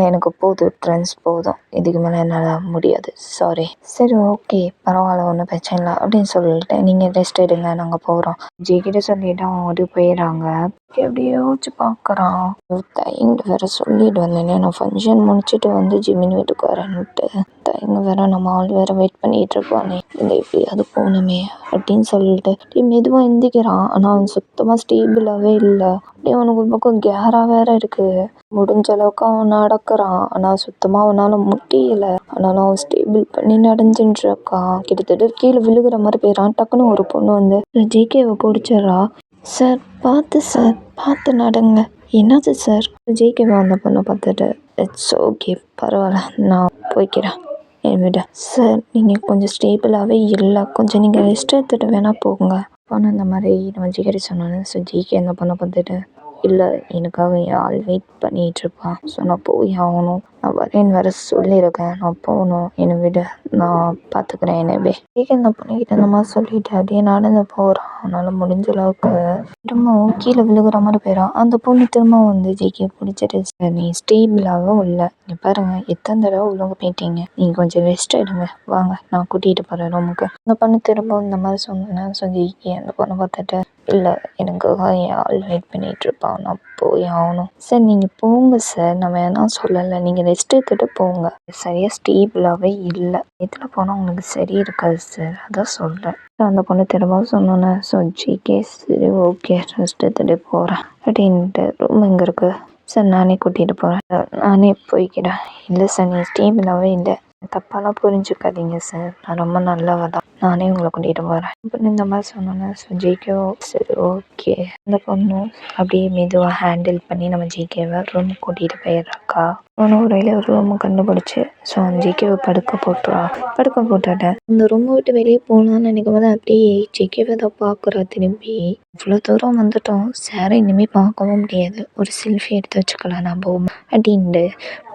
எனக்கு போதும் ட்ரிங்க்ஸ் போதும், இதுக்கு மேலே என்னால் முடியாது, சாரி. சரி ஓகே பரவாயில்ல ஒன்றும் பிரச்சனை இல்லை அப்படின்னு சொல்லிட்டு நீங்கள் ரெஸ்ட் எடுங்க நாங்கள் போகிறோம் ஜேகிட்ட சொல்லிட்டு அவங்க ஓடி போயிடுறாங்க. அப்படியே யோசிச்சு பார்க்குறான், தையங்க வேற சொல்லிட்டு வந்தேனே நான் ஃபங்க்ஷன் முடிச்சுட்டு வந்து ஜிமின் வீட்டுக்கு வரேன்ட்டு. தையங்க வேற நம்ம ஆள் வேற வெயிட் பண்ணிட்டு இருப்பானே, இல்லை எப்படியாவது போகணுமே அப்படின்னு சொல்லிட்டு மெதுவாக எந்திக்கிறான். ஆனால் அவன் சுத்தமாக ஸ்டேபிளாகவே இல்லை. அப்படியே அவனுக்கு ஒரு பக்கம் கேராக வேற இருக்கு. முடிஞ்ச அளவுக்கு அவன் நடக்கிறான், ஆனால் சுத்தமாக அவனால் முடியல. ஆனாலும் அவன் ஸ்டேபிள் பண்ணி நடந்துட்டு இருக்கான். கிட்டத்தட்ட கீழே விழுகிற மாதிரி போயிடறான். டக்குன்னு ஒரு பொண்ணு வந்து ஜேகேவை பிடிச்சிட்றா. சார் பார்த்து நடங்க. என்னாச்சு சார்? ஜேகேவை அந்த பொண்ணை பார்த்துட்டு இட்ஸ் ஓகே பரவாயில்ல நான் போய்க்கிறேன் என் விட. சார் நீங்கள் கொஞ்சம் ஸ்டேபிளாகவே இல்லை, கொஞ்சம் நீங்கள் ரெஸ்ட் எடுத்துகிட்டு வேணால் போங்க ஆனால் இந்த மாதிரி நம்ம ஜிகேரி சொன்னானு. ஸோ ஜிகே அந்த பொண்ணை பார்த்துட்டு இல்லை எனக்காக என் ஆள் வெயிட் பண்ணிகிட்ருப்பான், ஸோ நான் போய் ஆகணும் நான் வரேன்னு வேற சொல்லியிருக்கேன். நான் போகணும், என்னை விடு, நான் பார்த்துக்கிறேன் என்னவே. அந்த பொண்ணுக்கிட்ட இந்த மாதிரி சொல்லிட்டு அப்படியே நடந்து போகிறான். அவனால் முடிஞ்ச அளவுக்கு திரும்பவும் கீழே விழுகிற மாதிரி போயிடான். அந்த பொண்ணு திரும்பவும் வந்து ஜேகே பிடிச்சிட்டு, நீ ஸ்டேபிளாகவும் இல்லை, இங்கே பாருங்க எத்தனை தடவை ஒழுங்கு போயிட்டீங்க, நீங்கள் கொஞ்சம் ரெஸ்ட் எடுங்க, வாங்க நான் கூட்டிகிட்டு போகிறேன் ரூமுக்கு. அந்த பொண்ணு திரும்பவும் இந்த மாதிரி சொன்னேன். ஸோ ஜேகே அந்த பொண்ணை பார்த்துட்டு, இல்லை எனக்காக என் ஆள் வெயிட் பண்ணிகிட்ருப்பான், நான் போய் ஆகணும். சார் நீங்கள் போங்க சார், நான் வேணாம் சொல்லலை, நீங்கள் ரெஸ்ட் எடுத்துகிட்டு போங்க. சரியாக ஸ்டேபிளாகவே இல்லை, இதில் போனால் உங்களுக்கு சரி இருக்காது சார், அதான் சொல்கிறேன். அந்த பொண்ணு திரும்பவும் சொன்னோன்னே ஸோ ஜேகே சரி ஓகே ரெஸ்ட் எடுத்துகிட்டு போகிறேன் அப்படின்ட்டு. ரூம் எங்கே இருக்குது சார், நானே கூட்டிகிட்டு போகிறேன், நானே போய்க்கிறேன். இல்லை சார் நீ ஸ்டேபிளாகவே இல்லை, தப்பாலாம் புரிஞ்சுக்காதீங்க சார், நான் ரொம்ப நல்லவ தான், நானே உங்களை கூட்டிகிட்டு போகிறேன் அப்படின்னு இந்த மாதிரி சொன்னோன்னே ஸோ ஜேகேவோ சரி ஓகே. அந்த பொண்ணு அப்படியே மெதுவாக ஹேண்டில் பண்ணி நம்ம ஜேகேவை ரூமுக்கு கூட்டிகிட்டு போயிடுறாக்கா. அவனை ஒரு வழியில் ஒரு ரூமை கண்டுபிடிச்சி ஸோ அந்த ஜேகேவை படுக்க போட்டுட்டேன். அந்த ரூமை விட்டு வெளியே போகலான்னு நினைக்கும் போது அப்படியே ஜேகேவை தான் பார்க்குறா. திரும்பி இவ்வளோ தூரம் வந்துட்டோம், சாரை இனிமேல் பார்க்கவும் முடியாது, ஒரு செல்ஃபி எடுத்து வச்சுக்கலாம் நம்ம அப்படின்ட்டு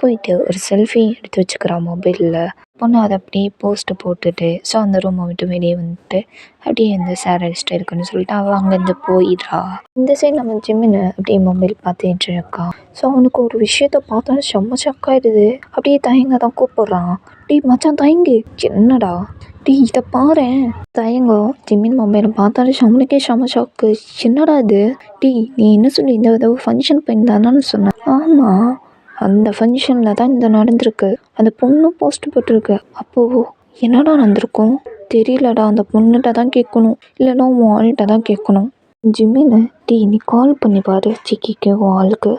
போயிட்டு ஒரு செல்ஃபி எடுத்து வச்சுக்கிறான் மொபைலில். பொண்ணு அதை அப்படியே போஸ்ட்டு போட்டுட்டு ஸோ அந்த ரூமை விட்டு வெளியே வந்துட்டு அப்படியே இந்த சார் ரெஸ்ட் இருக்குன்னு சொல்லிட்டு அவள் அங்கேருந்து போயிடுறா. இந்த சைடு நம்ம ஜிம்மின்னு அப்படியே மொபைல் பார்த்துட்டு இருக்கா. ஸோ அவனுக்கு ஒரு விஷயத்த பார்த்தோன்னா செம்ம ஷாக்காயிடுது. அப்படியே தயங்க தான் கூப்பிட்றான். டீ மச்சான் தயங்கு, என்னடா டீ இதை பாரேன். தயங்கோ ஜிம்மின் மொபைலை பார்த்தாலே ஷம்னுக்கே செம்ம ஷாக்கு. என்னடா இது டீ, நீ என்ன சொல்லி இந்த விதவு ஃபங்க்ஷன் போயிருந்தானு சொன்னேன். ஆமாம், அந்த ஃபங்க்ஷனில் தான் இந்த நடந்திருக்கு, அந்த பொண்ணு போஸ்ட் போட்டிருக்கு. அப்போது என்னடா நடந்திருக்கும் தெரியலடா, அந்த பொண்ணுகிட்ட தான் கேட்கணும், இல்லைன்னா உன் ஆள்கிட்ட தான் கேட்கணும். ஜிம்மின்னு டீ நீ கால் பண்ணி பாரு சிக்கிக்கு உன் ஆளுக்கு.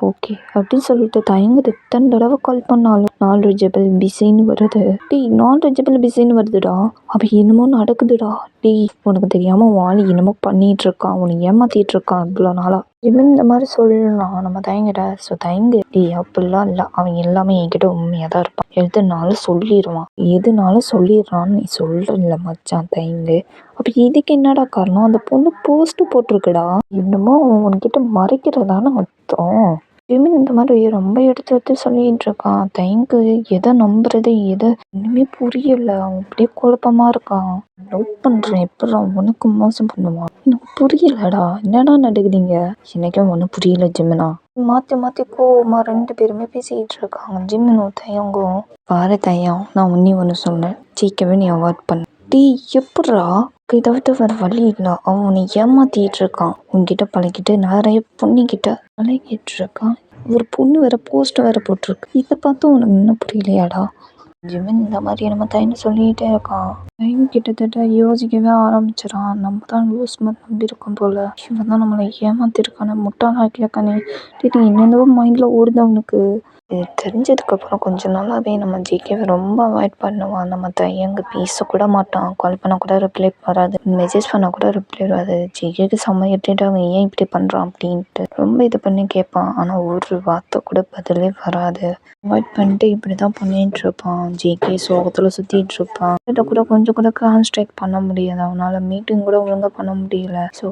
ஓகே அப்படின்னு சொல்லிட்டு தயங்குது. எத்தனை தடவை கால் பண்ணாலும் நாட் ரீச்சபிள் பிஸின்னு வருது. டீ நாட் ரீச்சபிள் பிஸின்னு வருதுடா, அவன் என்னமோ நடக்குதுடா. டீ உனக்கு தெரியாமல் உன் ஆள் என்னமோ பண்ணிகிட்டு இருக்கான், உன்னை ஏமாற்றிட்டு இருக்கான் இவ்வளோ நாளாக. ஜிம்மின் இந்த மாதிரி சொல்லலாம் நம்ம தயங்கிட. ஸோ தயங்கு டீ, அப்படிலாம் இல்லை, அவன் எல்லாமே என்கிட்ட உண்மையாக தான் இருப்பான், எதுனாலும் சொல்லிடுறான்னு நீ சொல்கிறல்ல மச்சான், தயங்கு. அப்போ இதுக்கு என்னடா காரணம், அந்த பொண்ணு போஸ்ட்டு போட்டிருக்குடா, என்னமோ உன்கிட்ட மறைக்கிறதான அர்த்தம். ஜிமின் இந்த மாதிரி ரொம்ப எடுத்து சொல்லிட்டு இருக்கான். தயங்கு எதை நம்புறது எதை ஒன்றுமே புரியலை, அவன் அப்படியே குழப்பமாக இருக்கான். லவ் பண்ணுறேன் எப்படி உனக்கு மோசம் பண்ணுவான், எனக்கு புரியலடா, என்னடா நடக்குதுங்க, எனக்கும் ஒன்றும் புரியல ஜிமினா. மாற்றி கோவமாக ரெண்டு பேருமே பேசிக்கிட்டு இருக்காங்க. ஜிமினும் தயங்கும். பாரு தயம், நான் ஒன்று சொன்னேன், சீக்கிரமே நீ அவாய்ட் பண்ண. டீ எப்பட்றா, இதை விட்டு வேறு வழி இல்லை, அவன் உன்னை ஏமாற்றிட்டு இருக்கான், உன்கிட்ட பழகிட்டு நிறைய பொண்ணுக்கிட்ட பழகிட்டு இருக்கான், ஒரு பொண்ணு வேற போஸ்ட் வேற போட்டிருக்கு, இதை பார்த்து உனக்கு இன்னும் புரியலையாடா. ஜிமின் இந்த மாதிரி நம்ம தயன்னு சொல்லிக்கிட்டே இருக்கான். டைம் கிட்டத்தட்ட யோசிக்கவே ஆரம்பிச்சிடான். நம்ம தான் லூஸ் மாதிரி நம்பியிருக்கோம் போல், இவன் தான் நம்மளை ஏமாத்திருக்கானே, முட்டாளாக்கியிருக்கானே. நீ என்னென்னவோ மைண்டில் ஓடுது அவனுக்கு. இது தெரிஞ்சதுக்கப்புறம் கொஞ்சம் நாளாகவே நம்ம ஜேகேவை ரொம்ப அவாய்ட் பண்ணுவான். நம்ம தயங்கு பேசக்கூட மாட்டான், கால் பண்ணால் கூட ரிப்ளை வராது, மெசேஜ் பண்ணால் கூட ரிப்ளை வராது. ஜேகேக்கு செம்ம இரிட்டேட் அவன் ஏன் இப்படி பண்ணுறான் அப்படின்ட்டு ரொம்ப இது பண்ணி கேட்பான். ஆனால் ஒரு வார்த்தை கூட பதிலே வராது. அவாய்ட் பண்ணிட்டு இப்படி தான் பண்ணிகிட்டு இருப்பான். ஜேகே சோகத்தில் சுற்றிட்டு இருப்பான். கிட்ட கூட கொஞ்சம் கூட கான்சன்ட்ரேட் பண்ண முடியாது, அவனால் மீட்டிங் கூட ஒழுங்காக பண்ண முடியல. ஸோ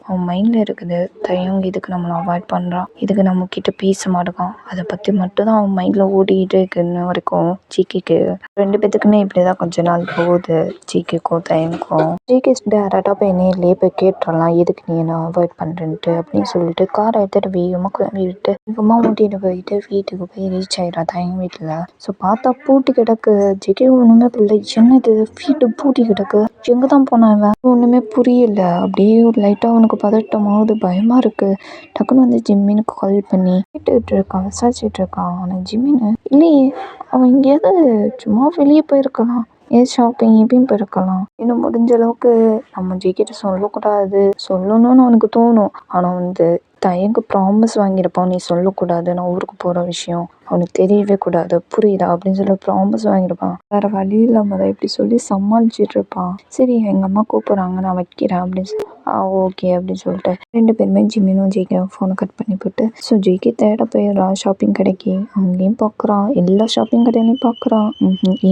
அவன் மைண்டில் இருக்குது தயங்கு இதுக்கு நம்மளை அவாய்ட் பண்ணுறான், இதுக்கு நம்மக்கிட்ட பேச மாட்டேங்கான், அதை பற்றி மட்டும்தான் அவன் மைண்டில் ஓடிக்கிட்டே இருக்குன்னு வரைக்கும் ஜிகேக்கு. ரெண்டு பேத்துக்குமே இப்படி தான் கொஞ்ச நாள் போகுது, ஜிகேக்கும் தயங்கும். ஜிகே டேரக்டாக போய் நேர்லேயே போய் கேட்டுடலாம், எதுக்கு நீ என்ன அவாய்ட் பண்ணுறேன்ட்டு அப்படின்னு சொல்லிட்டு காரை எடுத்துகிட்டு வேகமாக கிளம்பி விட்டு வேகமாக ஓட்டிகிட்டு போயிட்டு வீட்டுக்கு போய் ரீச் ஆகிடா தயங்க வீட்டில். ஸோ பார்த்தா பூட்டி கிடக்கு. ஜிகே ஒன்றுமே புரியல, என்னது வீட்டு பூட்டி கிடக்கு, எங்கே தான் போனான் இவன், ஒன்றுமே புரியல. அப்படியே ஒரு லைட்டாக அவனுக்கு பதட்டமாகுது, பயமாக இருக்குது. டக்குன்னு வந்து ஜிம்மினுக்கு கால் பண்ணி கேட்டுக்கிட்டு இருக்கான், விசாரிச்சுட்டு இருக்கான். ஆனால் ஜிம்மின்னு இல்லையே, அவன் எங்கேயாவது சும்மா வெளியே போயிருக்கலாம், ஷாப்பிங் எப்பயும் போயிருக்கலாம். இன்னும் முடிஞ்ச அளவுக்கு நம்ம ஜிகிட்ட சொல்லணும்னு அவனுக்கு தோணும். ஆனால் வந்து தயங்கு ப்ராமிஸ் வாங்கியிருப்பான், நீ சொல்லக்கூடாது, நான் ஊருக்கு போகிற விஷயம் அவனுக்கு தெரியவே கூடாது, புரியுதா அப்படின்னு சொல்லி ப்ராமிஸ் வாங்கியிருப்பான். வேறு வழி இல்லாமல் தான் இப்படி சொல்லி சமாளிச்சுட்டு இருப்பான். சரி எங்கள் அம்மா கூப்பிட்றாங்க, நான் வைக்கிறேன் அப்படின்னு சொல்லி ஓகே அப்படின்னு சொல்லிட்டு ரெண்டு பேருமே ஜிம்மினும் ஜேகேவும் ஃபோனை கட் பண்ணி போட்டு ஸோ ஜேகே தேட போயிடுறான் ஷாப்பிங் கடைக்கு. அங்கேயும் பார்க்குறான், எல்லா ஷாப்பிங் கடையிலையும் பார்க்குறான்,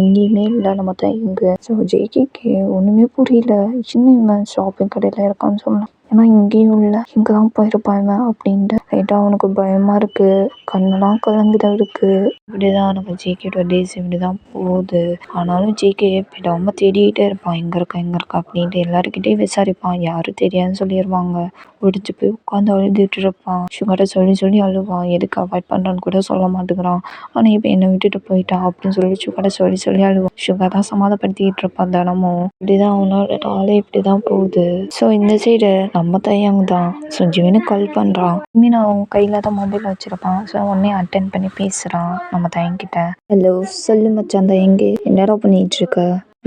எங்கேயுமே இல்லை நம்ம தயங்கு. ஸோ ஜேகேக்கு ஒன்றுமே புரியல, இன்னும் இவன் ஷாப்பிங் கடையில் இருக்கான்னு சொல்லலாம். ஏன்னா இங்கேயும் இல்லை, இங்கே தான் போயிருப்பான் இவன் அப்படின்ட்டு லைட்டாக அவனுக்கு பயமாக இருக்குது. கண்ணெல்லாம் கலங்குது அவருக்கு. இப்படிதான் நம்ம ஜேகேயோட டேஸ் இப்படி தான் போகுது. ஆனாலும் ஜேகே விடாமல் தேடிக்கிட்டே இருப்பான், எங்கே இருக்கா அப்படின்ட்டு. எல்லாருக்கிட்டையும் விசாரிப்பான், யாரும் தெரியாதுன்னு சொல்லிடுவாங்க. ஒடிச்சு போய் உட்காந்து அழுதுட்டு இருப்பான். சுகாட்ட சொல்லி அழுவான், எதுக்கு அவாய்ட் பண்ணுறான்னு கூட சொல்ல மாட்டேங்கிறான். ஆனால் இப்போ என்னை விட்டுட்டு போயிட்டான் அப்படின்னு சொல்லி சுகாட்ட சொல்லி அழுவான். சுகா தான் சமாதானப்படுத்திக்கிட்டு இருப்பான் தினமும். இப்படிதான் அவனோட நாளே இப்படிதான் போகுது. ஸோ இந்த சைடு நம்ம தையங் தான். ஸோ ஜிமினுக்கு கால் பண்ணுறான். ஜிமின் அவன் கையில் தான் மொபைல் வச்சிருப்பான். ஸோ உடனே அட்டென்ட் பண்ணி பேசுகிறான் நம்ம தையங்கிட்ட. ஹலோ, சொல்லு மச்சான் தையங்கு, என்னடா பண்ணிட்டு இருக்க?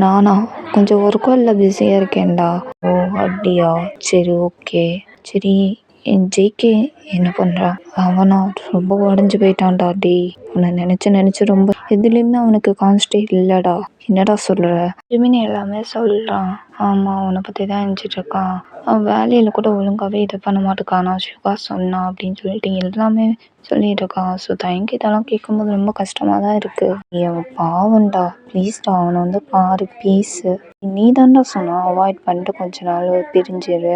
நானா கொஞ்சம் ஒர்க்கும் இல்லை, பிஸியாக இருக்கேன்டா. ஓ அப்படியா, சரி ஓகே. சரி, என் ஜேகே என்ன பண்ணுறான்? அவனா ரொம்ப உடஞ்சி போயிட்டான்டா. டே, உன்னை நினச்சி ரொம்ப எதுலேயுமே அவனுக்கு கான்ஸ்டன்ட் இல்லைடா. என்னடா சொல்கிற? ஜிமினி எல்லாமே சொல்கிறான். ஆமாம், அவனை பற்றி தான் நினச்சிட்டு இருக்கான். அவன் வேலையில் கூட ஒழுங்காகவே இதை பண்ண மாட்டேக்கானா, சுகா சொன்னான் அப்படின்னு சொல்லிட்டு எல்லாமே சொல்லிட்டு இருக்கான். ஸோ தயங்கி இதெல்லாம் கேட்கும்போது ரொம்ப கஷ்டமாக தான் இருக்குது. அவன் பாவம்டா, ப்ளீஸ்டா அவனை வந்து பாரு, ப்ளீஸு. நீ தான்டா சொன்ன அவாய்ட் பண்ணிட்டு கொஞ்ச நாள் பிரிஞ்சிரு,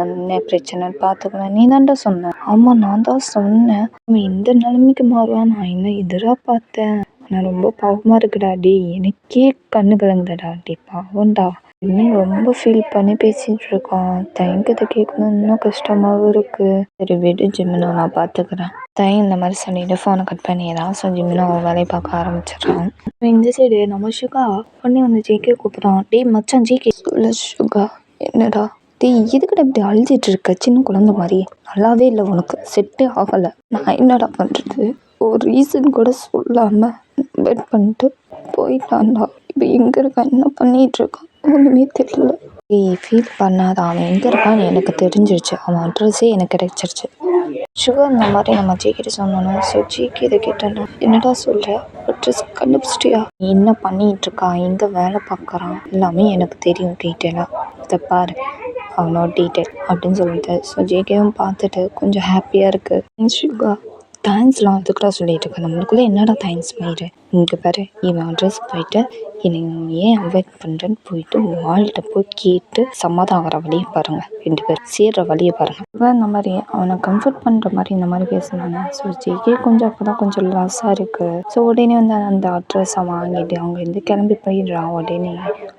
என்ன பிரச்சனைன்னு பார்த்துக்கலாம், நீ தான்டா சொன்ன. ஆமாம், நான் தான் சொன்னேன். அவன் இந்த நிலைமைக்கு மாறுவான் நான் இன்னும் எதிராக பார்த்தேன். நான் ரொம்ப பாவமாக இருக்குடா. டே, எனக்கே கண்ணு கலங்குதடா. டே பாவம்டா. இன்னும் ரொம்ப ஃபீல் பண்ணி பேசிகிட்டு இருக்கான். தயங்கத்தை கேட்கணும், இன்னும் கஷ்டமாகவும் இருக்குது. சரி விடு ஜிமினோ, நான் பார்த்துக்கிறேன். தயங்க இந்த மாதிரி சொல்லிட்டு ஃபோனை கட் பண்ணிடுறான். ஸோ ஜிமினோ அவன் வேலையை பார்க்க ஆரம்பிச்சிடுறான். இந்த சைடு நம்ம சுகா உடனே வந்து ஜேகே கூப்பிட்றான். டே மச்சான் ஜேகே. சொல்ல சுகா, என்னடா? டே, எதுக்கிட்ட இப்படி அழுதுட்டு இருக்க சின்ன குழந்தை மாதிரி? நல்லாவே இல்லை, உனக்கு செட்டே ஆகலை. நான் என்னடா பண்ணுறது? ஒரு ரீசன் கூட சொல்லாமல் பெட் பண்ணிட்டு போயிட்டான்டா. இப்போ எங்கே இருக்கான், என்ன பண்ணிகிட்டு இருக்கான், ஒன்றுமே தெரியல. ஏய், ஃபீல் பண்ணாத, அவன் எங்கே இருக்கான்னு எனக்கு தெரிஞ்சிருச்சு. அவன் அட்ரஸே எனக்கு கிடைச்சிருச்சு. சுகர் இந்த மாதிரி நம்ம ஜேகிட்ட சொன்னோன்னா, ஸோ ஜேகே இதை கேட்டேன்னா, என்னடா சொல்கிற? அட்ரஸ் கண்டுபிடிச்சிட்டியா? நீ என்ன பண்ணிகிட்டு இருக்கான், எங்கே வேலை பார்க்குறான், எல்லாமே எனக்கு தெரியும் டீட்டெயிலாக. இதை பாரு, அவனோட டீட்டெயில் அப்படின்னு சொல்லிட்டு. ஸோ ஜேகேவும் பார்த்துட்டு கொஞ்சம் ஹாப்பியாக இருக்குது. சுகா, தேங்க்ஸ்லாம் அதுக்குடா சொல்லிட்டு இருக்கேன், நம்மளுக்குள்ளே என்னடா தேங்க்ஸ் மயிறு. இங்கே பாரு, இவன் அட்ரஸ் போயிட்டு என்னை ஏன் அவாய்ட் பண்ணுறேன்னு போயிட்டு வாழ்கிட்ட போய் கேட்டு சமாதானம் ஆகிற வழியை பாருங்கள், 2 பேரும் சேர்கிற வழியை பாருங்கள். இவன் இந்த மாதிரி அவனை கம்ஃபர்ட் பண்ணுற மாதிரி இந்த மாதிரி பேசுனாங்க. ஸோ ஜேகே கொஞ்சம் அப்போ தான் கொஞ்சம் லாஸாக இருக்குது. ஸோ உடனே வந்து அந்த அட்ரஸை வாங்கிட்டு அங்கேருந்து கிளம்பி போயிடுறான். உடனே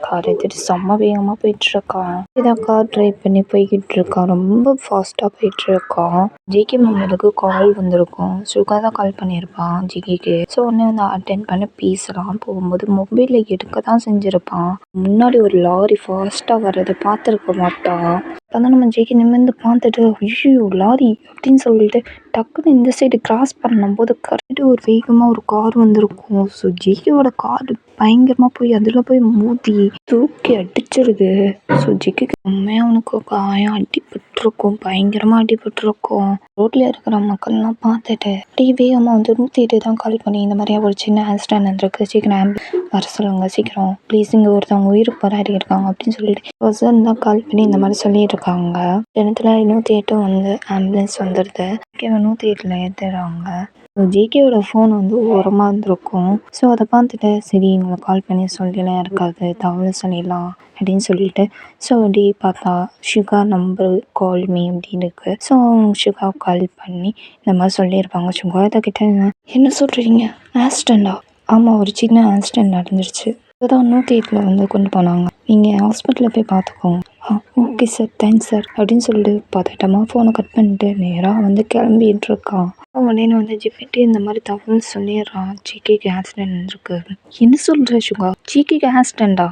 கார் எடுத்துகிட்டு செம்ம வேகமாக போயிட்டுருக்கான். இதான் கார் ட்ரைவ் பண்ணி போய்கிட்டு இருக்கான். ரொம்ப ஃபாஸ்ட்டாக போயிட்டுருக்கான். ஜேகே மொபைலுக்கு கால் வந்திருக்கும். சுகா தான் கால் பண்ணியிருப்பான் ஜேகேக்கு. ஸோ உடனே வந்து அட்டென்ட் பண்ணி பேசலாம். போகும்போது மொபைலில் எடுக்க தான் செஞ்சுருப்பான். முன்னாடி ஒரு லாரி ஃபாஸ்ட்டாக வர்றதை பார்த்துருக்க மாட்டான். அதான் நம்ம ஜேகே நிமிர்ந்து பார்த்துட்டு, ஐயோ லாரி அப்படின்னு சொல்லிட்டு டக்குன்னு இந்த சைடு கிராஸ் பண்ணும்போது கரெக்டு ஒரு வேகமாக ஒரு கார் வந்திருக்கும். ஸோ ஜேகேவோட கார் பயங்கரமாக போய் அதில் போய் மோதி தூக்கி அடிச்சிருது. ஸோ ஜேகேக்கு உண்மையாக அவனுக்கு காயம் அடிபட்டிருக்கும், பயங்கரமாக அடிபட்டிருக்கும். ரோட்டில் இருக்கிற மக்கள்லாம் பார்த்துட்டு அப்படியே வேகமாக வந்து 108 தான் கால் பண்ணி, இந்த மாதிரியா ஒரு சின்ன ஆக்சிடென்ட் வந்துருக்கு, சீக்கிரம் வர சொல்லுங்கள், சீக்கிரம் ப்ளீஸ், இங்கே ஒருத்தவங்க உயிருக்கு போராடி இருக்காங்க அப்படின்னு சொல்லிட்டு பர்சன் தான் கால் பண்ணி இந்த மாதிரி சொல்லியிருக்காங்க. இடத்துல 108 வந்து ஆம்புலன்ஸ் வந்துடுது. 108ல் ஏற்றுறாங்க. ஜேகேவோட ஃபோன் வந்து ஓரமாக இருந்திருக்கும். ஸோ அதை பார்த்துட்டு சரி இவங்களை கால் பண்ணி சொல்லிலாம் இருக்காது, தகவல் சொல்லிடலாம் அப்படின்னு சொல்லிட்டு ஸோ அப்படி பார்த்தா சுகா நம்பர் கால் மீ அப்படின்னு இருக்குது. ஸோ சுகா கால் பண்ணி இந்த மாதிரி சொல்லியிருப்பாங்க. சுகா இதை கிட்ட என்ன சொல்கிறீங்க, ஆக்சிடெண்டா? ஆமாம், ஒரு சின்ன ஆக்சிடெண்ட் நடந்துருச்சு, இப்போதான் 108ல் வந்து கொண்டு போனாங்க, நீங்கள் ஹாஸ்பிட்டலில் போய் பார்த்துக்கோங்க. ஓகே சார், தேங்க்ஸ் சார் அப்படின்னு சொல்லிட்டு பார்த்துட்டோமா ஃபோனை கட் பண்ணிட்டு நேராக வந்து கிளம்பிட்டு இருக்கான். உடனே வந்து ஜிபிட்டு இந்த மாதிரி தகவல் சொல்லிடுறான், ஜிகேக்கு ஆக்சிடென்ட் இருக்கு. என்ன சொல்கிற சுகா, ஜிகேக்கு ஆக்சிடெண்டா?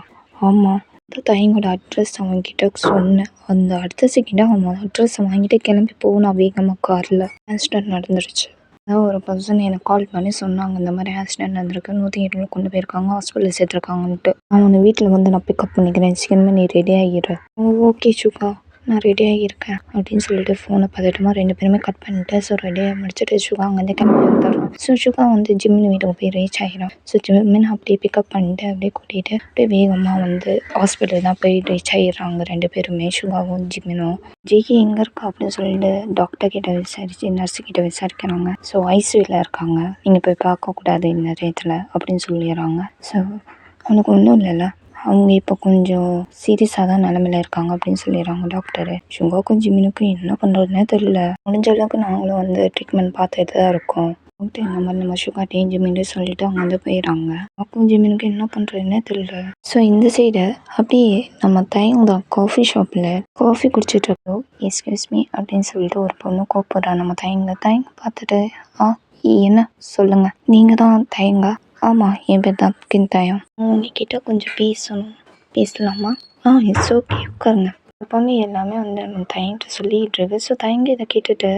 ஆமாம், தயங்கோட அட்ரஸ் அவன்கிட்ட சொன்னேன். அந்த அடுத்த செகண்ட் அவன் அட்ரஸை வாங்கிட்டு கிளம்பி போனான் வேகமாக காரில். ஆக்சிடென்ட் நடந்துருச்சு. அதான் ஒரு பர்சன் எனக்கு கால் பண்ணி சொன்னாங்க, இந்த மாதிரி ஆக்சிடென்ட் நடந்திருக்கு, 108ல் கொண்டு போயிருக்காங்க, ஹாஸ்பிட்டலில் சேர்த்துருக்காங்கன்ட்டு. அவனை வீட்டில் வந்து நான் பிக்கப் பண்ணிக்கிறேன், சீக்கிரமாக நீ ரெடி ஆகிடுறேன். ஓகே சுகா, நான் ரெடியாக இருக்கேன் அப்படின்னு சொல்லிட்டு ஃபோனை பார்த்துட்டுமா 2 பேருமே கட் பண்ணிட்டு ஸோ ரெடியாக முடிச்சுட்டு சுகா அங்கேருந்து கிளம்பி வந்துடுறான். ஸோ சுகா வந்து ஜிம்மின் வீட்டுக்கு போய் ரீச் ஆகிடும். ஸோ ஜிம்மின் அப்படியே பிக்கப் பண்ணிட்டு அப்படியே கூட்டிகிட்டு அப்படியே வேகமாக வந்து ஹாஸ்பிட்டல் தான் போய் ரீச் ஆகிடுறாங்க 2 பேருமே, சுகாவும் ஜிம்மினும். ஜேகே எங்கே இருக்கா அப்படின்னு சொல்லிட்டு டாக்டர் கிட்ட விசாரிச்சு நர்ஸுக்கிட்ட விசாரிக்கிறாங்க. ஸோ ஐசியூவில் இருக்காங்க, நீங்கள் போய் பார்க்கக்கூடாது இந்த நேரத்தில் அப்படின்னு சொல்லிடுறாங்க. ஸோ அவனுக்கு ஒன்றும் இல்லைல்ல அவங்க இப்போ கொஞ்சம் சீரியஸாக தான் நிலமையில இருக்காங்க அப்படின்னு சொல்லிடுறாங்க டாக்டரு. சுகாவுக்கும் ஜிமினுக்கும் என்ன பண்ணுறதுனே தெரியல. முடிஞ்ச அளவுக்கு நாங்களும் வந்து ட்ரீட்மெண்ட் பார்த்துட்டு தான் இருக்கோம். இந்த மாதிரி நம்ம சுகாட்டையும் ஜிமின்னு சொல்லிட்டு அவங்க வந்து போயிடறாங்க. அப்பும் ஜிமினுக்கு என்ன பண்ணுறதுனே தெரியல. ஸோ இந்த சைடு அப்படியே நம்ம தயங்கா காஃபி ஷாப்பில் காஃபி குடிச்சிட்டு இருக்கோம். எஸ்கியூஸ் மீ அப்படின்னு சொல்லிட்டு ஒரு பொண்ணு கூப்பிட்றா. நம்ம தயங்க பார்த்துட்டு என்ன சொல்லுங்க, நீங்கள் தான் தயங்கா? ஆமாம், என் பேர் தான் கின்தாயம். உங்ககிட்ட கொஞ்சம் பேசலாமா? இட்ஸ் ஓகே, உட்காருங்க. பொண்ணு எல்லாமே வந்து நம்ம தயங்கிட்ட சொல்லிகிட்டு இருக்கு. ஸோ தயங்கி இதை கேட்டுட்டு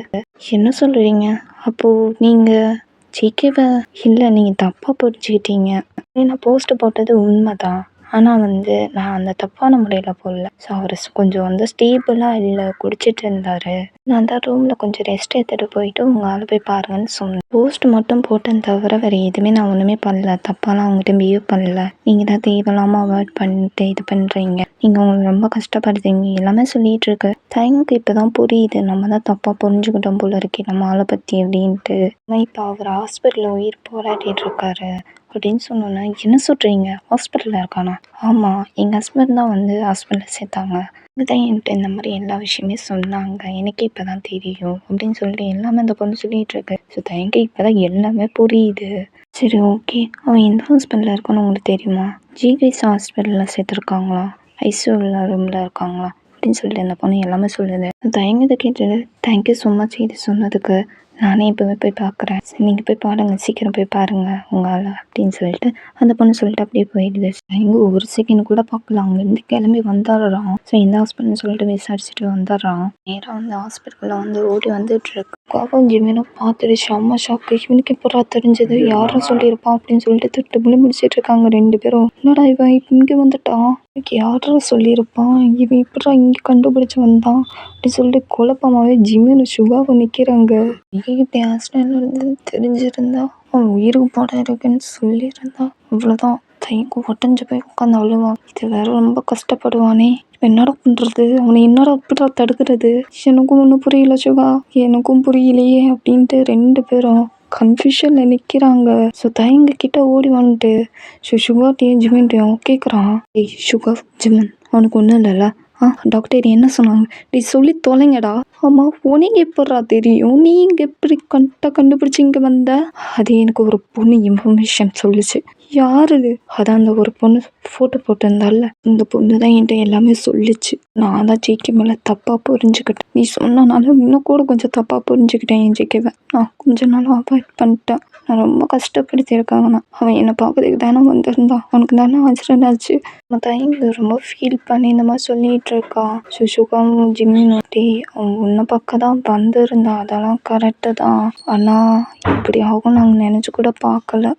என்ன சொல்கிறீங்க? அப்போது நீங்கள் ஜிகேவை இல்லை, நீங்கள் தப்பாக புரிஞ்சுக்கிட்டீங்க. நான் போஸ்ட்டு போட்டது உண்மை தான். ஆனால் வந்து நான் அந்த தப்பான முறையில் போடல. ஸோ அவர் கொஞ்சம் வந்து ஸ்டேபிளாக இல்லை, குடிச்சிட்டு இருந்தார். நான் தான் ரூமில் கொஞ்சம் ரெஸ்ட் எடுத்துகிட்டு போயிட்டு உங்கள் ஆளை போய் பாருங்கன்னு சொன்னேன். போஸ்ட் மட்டும் போட்டேன்னு தவிர வேறு எதுவுமே நான் ஒன்றுமே பண்ணல. தப்பாலாம் அவங்ககிட்ட பிஹேவ் பண்ணல. நீங்கள் தான் தேவையில்லாமல் அவாய்ட் பண்ணிட்டு இது பண்ணுறீங்க. நீங்கள் உங்களுக்கு ரொம்ப கஷ்டப்படுறீங்க எல்லாமே சொல்லிகிட்டு இருக்கு. தயங்குக்கு இப்போ தான் புரியுது, நம்ம தான் தப்பாக புரிஞ்சுக்கிட்டோம் போல இருக்கே நம்ம ஆளை பற்றி அப்படின்ட்டு. ஆனால் இப்போ அவர் ஹாஸ்பிட்டலில் உயிர் போராடிட்டு இருக்காரு அப்படின்னு சொன்னோன்னா, என்ன சொல்கிறீங்க? ஹாஸ்பிட்டலில் இருக்கானா? ஆமாம், எங்கள் ஹஸ்பண்ட் தான் வந்து ஹாஸ்பிட்டலில் சேர்த்தாங்க. இதுதான் என்கிட்ட இந்த மாதிரி எல்லா விஷயமே சொன்னாங்க. எனக்கே இப்போ தான் தெரியும் அப்படின்னு சொல்லிட்டு எல்லாமே அந்த பொண்ணு சொல்லிகிட்டு இருக்கு. ஸோ தயங்க இப்போ தான் எல்லாமே புரியுது. சரி, ஓகே. அவன் எந்த ஹாஸ்பிட்டலில் இருக்கான்னு உங்களுக்கு தெரியுமா? ஜிஹெச் ஹாஸ்பிட்டலில் சேர்த்துருக்காங்களா? ஐசியூவில் ரூமில் இருக்காங்களா அப்படின்னு சொல்லிட்டு அந்த பொண்ணு எல்லாமே சொல்லுது. தயங்கதை கேட்டுட்டு தேங்க்யூ ஸோ மச் இது சொன்னதுக்கு. நானே இப்போவே போய் பார்க்குறேன். சரி, நீங்கள் போய் பாருங்கள், சீக்கிரம் போய் பாருங்கள் உங்களால் அப்படின்னு சொல்லிட்டு அந்த பொண்ணு சொல்லிட்டு அப்படியே போயிடுது. எங்கே ஒரு செகண்ட் கூட பார்க்கல, அங்கேருந்து கிளம்பி வந்துடுறான். ஸோ இந்த ஹாஸ்பிட்டல்னு சொல்லிட்டு விசாரிச்சுட்டு வந்துடுறான். நேராக வந்து ஹாஸ்பிட்டலில் வந்து ஓடி வந்துட்டுருக்கு. காவும் ஜிமினும் பார்த்துட்டு செம்ம ஷாக்கு. இவனுக்கு எப்படா தெரிஞ்சது, யாரும் சொல்லியிருப்பான் அப்படின்னு சொல்லிட்டு திட்டு முடி முடிச்சிட்டு இருக்காங்க 2 பேரும். என்னடா இவன் இங்கே வந்துட்டான், யாரும் சொல்லியிருப்பான், இவன் இப்படா இங்கே கண்டுபிடிச்சி வந்தான் அப்படின்னு சொல்லிட்டு குழப்பமாகவே ஜிமினு சுகாவை நிற்கிறாங்க. இப்படி ஆக்சிடென்ட் நடந்தது தெரிஞ்சிருந்தா அவன் உயிருக்கு போட இருக்குன்னு சொல்லியிருந்தா அவ்வளோதான். தைக்கு ஒட்டஞ்சு போய் உட்காந்து அழுவான். இது வேற ரொம்ப கஷ்டப்படுவானே, என்னடா பண்ணுறது, அவனை என்னடா அப்படிடா தடுக்கிறது? எனக்கும் ஒன்றும் புரியல சுகா, எனக்கும் புரியலையே அப்படின்ட்டு 2 பேரும் கன்ஃபியூஷனில் நிற்கிறாங்க. ஸோ தயங்க கிட்ட ஓடி வந்துட்டு சுகாட்டையும் ஜிமின்ட்டையும் கேட்குறான். ஏய் சுகா, ஜிமன் அவனுக்கு ஒன்றும் இல்லைல்ல? டாக்டர் என்ன சொன்னாங்க? நீ சொல்லி தொலைங்கடா. ஆமாம், உனக்கு எப்படா தெரியும்? நீ இங்கே எப்படி கண்டுபிடிச்சி இங்கே வந்த? அது எனக்கு ஒரு பொண்ணு இன்ஃபர்மேஷன் சொல்லிச்சு. யார் அது? அதான் அந்த ஒரு பொண்ணு ஃபோட்டோ போட்டிருந்தால, இந்த பொண்ணு தான் என்கிட்ட எல்லாமே சொல்லிச்சு. நான் தான் ஜிகே மேலே தப்பாக புரிஞ்சுக்கிட்டேன். நீ சொன்னனால இன்னும் கூட கொஞ்சம் தப்பாக புரிஞ்சுக்கிட்டேன் என் ஜிகேவை. நான் கொஞ்ச நாள் அவாய்ட் பண்ணிட்டேன். நான் ரொம்ப கஷ்டப்படுத்தியிருக்காங்கண்ணா. அவன் என்னை பார்க்கறதுக்கு தானே வந்திருந்தான், அவனுக்கு தானே ஆக்சிடென்ட் ஆச்சு. நம்ம தயங்க ரொம்ப ஃபீல் பண்ணி இந்த மாதிரி சொல்லிகிட்டு இருக்கா. சுகாவும் ஜிம்மினோட்டி அவன் உன்னை பக்கம் தான் வந்திருந்தான், அதெல்லாம் கரெக்டு தான். ஆனால் இப்படி ஆகும் நாங்கள் நினச்சி கூட பார்க்கல.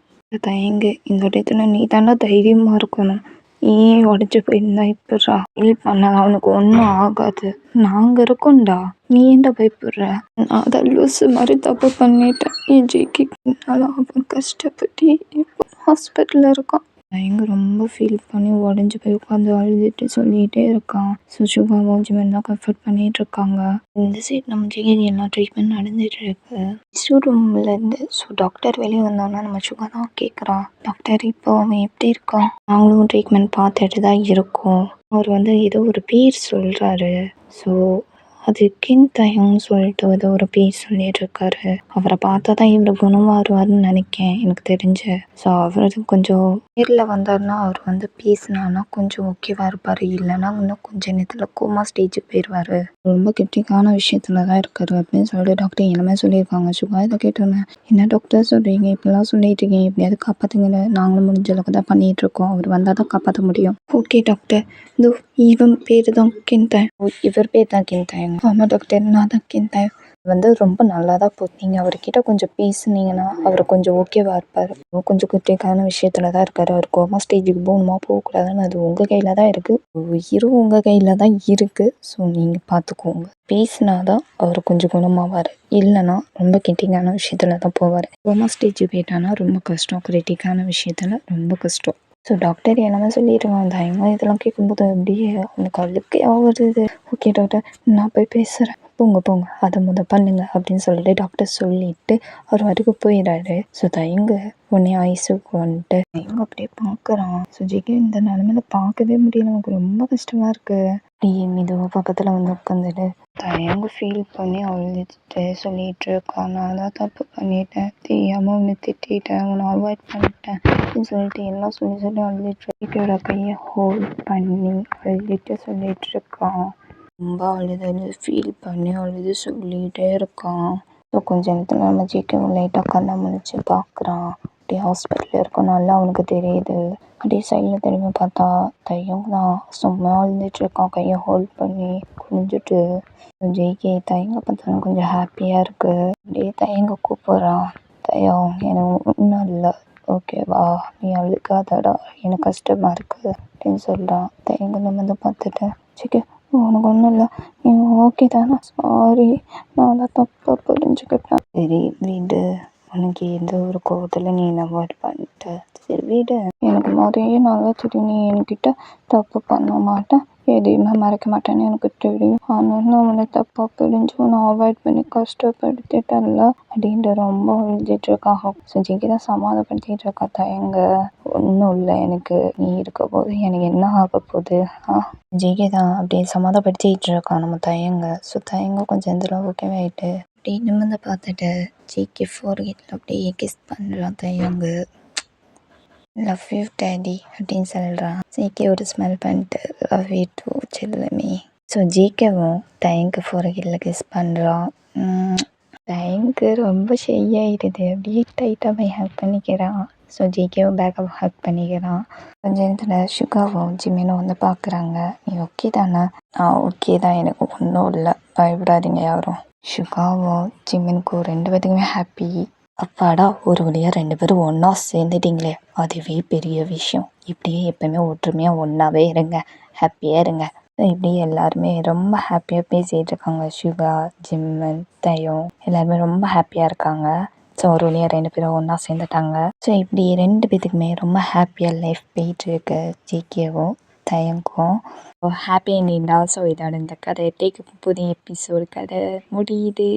தயங்க இந்த இடத்துல நீ தானே தைரியமாக இருக்கணும். நீ உடஞ்சி போயிருந்தா இப்படா ஃபீல் பண்ண, அவனுக்கு ஒன்றும் ஆகாது, நாங்கள் இருக்கோம்டா, நீ ஏன்டா பயப்படுற? நான் அதை லூசு மாதிரி தப்பு பண்ணிட்டேன். என் ஜிக்கினால அவன் கஷ்டப்பட்டு இப்போ ஹாஸ்பிட்டலில் இருக்கான். பயங்க ரொம்ப ஃபீல் பண்ணி உடஞ்சி போய் உட்காந்து அழுதுட்டு சொல்லிகிட்டே இருக்கான். ஸோ சுகாவும் ஜிமன் தான் கம்ஃபர்ட் பண்ணிகிட்டு இருக்காங்க. இந்த சைட் நம்ம ஜிகேஜி எல்லாம் ட்ரீட்மெண்ட் நடந்துட்டு இருக்கு. ரூம்லேருந்து. ஸோ டாக்டர் வெளியே வந்தோன்னா நம்ம சுகா தான் கேட்குறான், டாக்டர் இப்போ அவன் எப்படி இருக்கான்? நாங்களும் ட்ரீட்மெண்ட் பார்த்துட்டு தான் இருக்கோம். அவர் வந்து ஏதோ ஒரு பேர் சொல்கிறாரு. ஸோ அது கின்தயம்னு சொல்லிட்டு ஏதோ ஒரு பேர் சொல்லிட்டு இருக்காரு. அவரை பார்த்தா தான் இவர் குணமாறுவார்னு நினைக்கேன் எனக்கு தெரிஞ்சு. ஸோ அவர் கொஞ்சம் நேரில் வந்தார்னா அவர் வந்து பேசினான்னா கொஞ்சம் ஓகேவா இருப்பார். இல்லைன்னா இன்னும் கொஞ்சம் நேரத்தில் கோமா ஸ்டேஜுக்கு போயிடுவார். ரொம்ப கிரிட்டிக்கான விஷயத்துல தான் இருக்காரு அப்படின்னு சொல்லிட்டு டாக்டர் எல்லாமே சொல்லியிருக்காங்க. சுகா இதை கேட்டோன்னே, என்ன டாக்டர் சொல்கிறீங்க, இப்படிலாம் சொல்லிட்டு இருக்கீங்க, எப்படியாவது காப்பாற்றுங்க, நாங்களும் முடிஞ்ச அளவுக்கு தான் பண்ணிகிட்டு இருக்கோம், அவர் வந்தால் தான் காப்பாற்ற முடியும். ஓகே டாக்டர், இதோ இவன் பேர் தான் கின்தாயம். இவர் பேர் தான் கின்தாயம். ஆமாம் டாக்டர், நான் தான் கின்தாயம். வந்து ரொம்ப நல்லா தான் போகுது. நீங்கள் அவர்கிட்ட கொஞ்சம் பேசுனீங்கன்னா அவர் கொஞ்சம் ஓகேவா இருப்பார். கொஞ்சம் கிரிட்டிக்கான விஷயத்துல தான் இருக்கார். அவர் கோமா ஸ்டேஜுக்கு போகணுமா போகக்கூடாதுன்னு அது உங்கள் கையில் தான் இருக்குது. உயிரும் உங்கள் கையில் தான் இருக்குது. ஸோ நீங்கள் பார்த்துக்கோங்க. பேசினாதான் அவர் கொஞ்சம் குணமாவார். இல்லைன்னா ரொம்ப கிரிட்டிக்கான விஷயத்துல தான் போவார். கோமா ஸ்டேஜ் போயிட்டானா ரொம்ப கஷ்டம். கிரிட்டிக்கான விஷயத்துல ரொம்ப கஷ்டம். ஸோ டாக்டர் எல்லாமே சொல்லியிருக்காங்க. தயங்கம் இதெல்லாம் கேட்கும்போது அப்படியே அவனுக்கு அழுக்கையா வருது. ஓகே டாக்டர், நான் போய் பேசுகிறேன், போங்க போங்க அதை பண்ணுங்க அப்படின்னு சொல்லிட்டு டாக்டர் சொல்லிட்டு அவர் வரைக்கும் போயிடாரு. ஸோ தயங்க உடனே ஐஸுக்கு வந்துட்டு தயங்க அப்படியே பார்க்குறான். சுஜிக்கு இந்த நிலமையில பார்க்கவே முடியல, எனக்கு ரொம்ப கஷ்டமாக இருக்கு. அப்படியே மெதுவாக பக்கத்தில் வந்து உட்காந்துட்டு தயங்க ஃபீல் பண்ணி அழுதுட்டு சொல்லிட்டு இருக்கா. நான் தான் தப்பு பண்ணிட்டேன், தெரியாமல் உன்னை திட்டேன், உன்னை அவாய்ட் பண்ணிட்டேன் அப்படின்னு சொல்லிட்டு எல்லாம் சொல்லி அழுதுட்டு கையை ஹோல்ட் பண்ணி அழுதுட்டு சொல்லிட்டு இருக்கான். ரொம்ப அழுது ஃபீல் பண்ணி அழுது சொல்லிகிட்டே இருக்கான். ஸோ கொஞ்ச நேரத்தில் நம்ம ஜிகேவும் லைட்டாக கண்ணை முழிச்சு பார்க்குறான். அப்படியே ஹாஸ்பிட்டலில் இருக்கனால அவனுக்கு தெரியுது. அப்படியே சைடில் திரும்பி பார்த்தா தையம் தான் சும்மா அழுதுட்டு இருக்கான், கையை ஹோல்ட் பண்ணி குனிஞ்சிட்டு. ஜெய்கே தயங்க பார்த்தாலும் கொஞ்சம் ஹாப்பியாக இருக்குது. அப்படியே தயங்க கூப்பிட்றான். தயம் எனக்கு ஒன்றும் இல்லை, ஓகேவா, நீ அழுக்காதடா, எனக்கு கஷ்டமாக இருக்குது அப்படின்னு சொல்கிறான். தயங்க நம்ம பார்த்துட்டு ஜிகே உனக்கு ஒன்றும் இல்லை, நீ ஓகே தானே, சாரி, நான் தான் தப்பாக புரிஞ்சுக்கிட்டேன். சரி வீடு, உனக்கு எந்த ஒரு கோவத்தில் நீ என்ன அவாய்ட் பண்ணிட்ட, சரி வீடு. எனக்கு நிறைய நல்லா தெரியும், நீ என்கிட்ட தப்பு பண்ண மாட்டேன், எதையுமே மறைக்க மாட்டேன்னு எனக்கு தெரியும். ஆனால் நான் உன்னை தப்பாக புரிஞ்சு உன்னை அவாய்ட் பண்ணி கஷ்டப்படுத்திட்டேன்ல அப்படின்ட்டு ரொம்ப எழுதிட்டு இருக்காங்க. சுஜிக்கு தான் சமாதானப்படுத்திட்டு இருக்கா. தயங்க ஒன்றும் இல்லை, எனக்கு நீ இருக்க போது எனக்கு என்ன ஆக போகுது. ஜிகே தான் அப்படியே சமாதானப்படுத்திட்டு இருக்கான் நம்ம தயங்க. ஸோ தயங்க கொஞ்சம் இதில் ஓகேவே ஆகிட்டு அப்படியே நிமிர்ந்து பார்த்துட்டு ஜிகே ஃபோர்கெட்டில் அப்படியே கிஸ் பண்ணுறான். தயங்க லவ் யூ டேடி அப்படின்னு சொல்கிறான். ஜிகே ஒரு ஸ்மெல் பண்ணிட்டு love you two Chellamae. So ஜிகேவும் தயங்கு ஃபோர்கெட்டில் kiss பண்ணுறான். தயங்கு ரொம்ப ஷையாயிடுது, அப்படியே டைட்டாக போய் ஹக் பண்ணிக்கிறான். ஸோ ஜிகேவும் பேக்கப் ஹக் பண்ணிக்கிறான். கொஞ்ச நேரத்தில் சுகாவும் ஜிமினும் வந்து பார்க்குறாங்க. நீ ஓகே தானே? ஓகே தான், எனக்கு ஒன்றும் இல்லை, பயப்படாதீங்க யாரும். சுகாவும் ஜிமினுக்கும் 2 பேத்துக்குமே ஹாப்பி. அப்பாடா, ஒரு வழியாக 2 பேரும் ஒன்றா சேர்ந்துட்டிங்களே, அதுவே பெரிய விஷயம். இப்படியே எப்போவுமே ஒற்றுமையாக ஒன்றாவே இருங்க, ஹாப்பியாக இருங்க. இப்படி எல்லாருமே ரொம்ப ஹாப்பியாக பேசிகிட்டு இருக்காங்க. சுகா, ஜிம்மன், தயம் எல்லாருமே ரொம்ப ஹாப்பியாக இருக்காங்க. ஸோ ஒரு வழியாக 2 பேரும் ஒன்றா சேர்ந்துட்டாங்க. ஸோ இப்படி 2 பேத்துக்குமே ரொம்ப ஹாப்பியாக லைஃப் போயிட்டுருக்கு. ஜிகேவும் தயங்கும் ஹாப்பி எண்டிங் தான். ஸோ இதோட இந்த கதை டேக் புதிய எபிசோடு கதை முடியுது.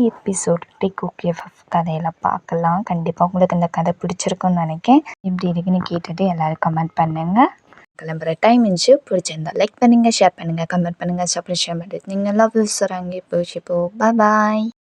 எபிசோட் டேக் ஓகே கதையெல்லாம் பார்க்கலாம். கண்டிப்பாக உங்களுக்கு இந்த கதை பிடிச்சிருக்குன்னு நினைக்கிறேன். எப்படி இருக்குன்னு கேட்டுட்டு எல்லோரும் கமெண்ட் பண்ணுங்கள். கிளம்புற டைம் இருந்துச்சு, பிடிச்சிருந்தா லைக் பண்ணுங்கள், ஷேர் பண்ணுங்கள், கமெண்ட் பண்ணுங்கள், சப்ஸ்கிரைப் ஷேர் பண்ணுறது நீங்கள் லவ் யூஸ் அங்கே போச்சு. பாய்.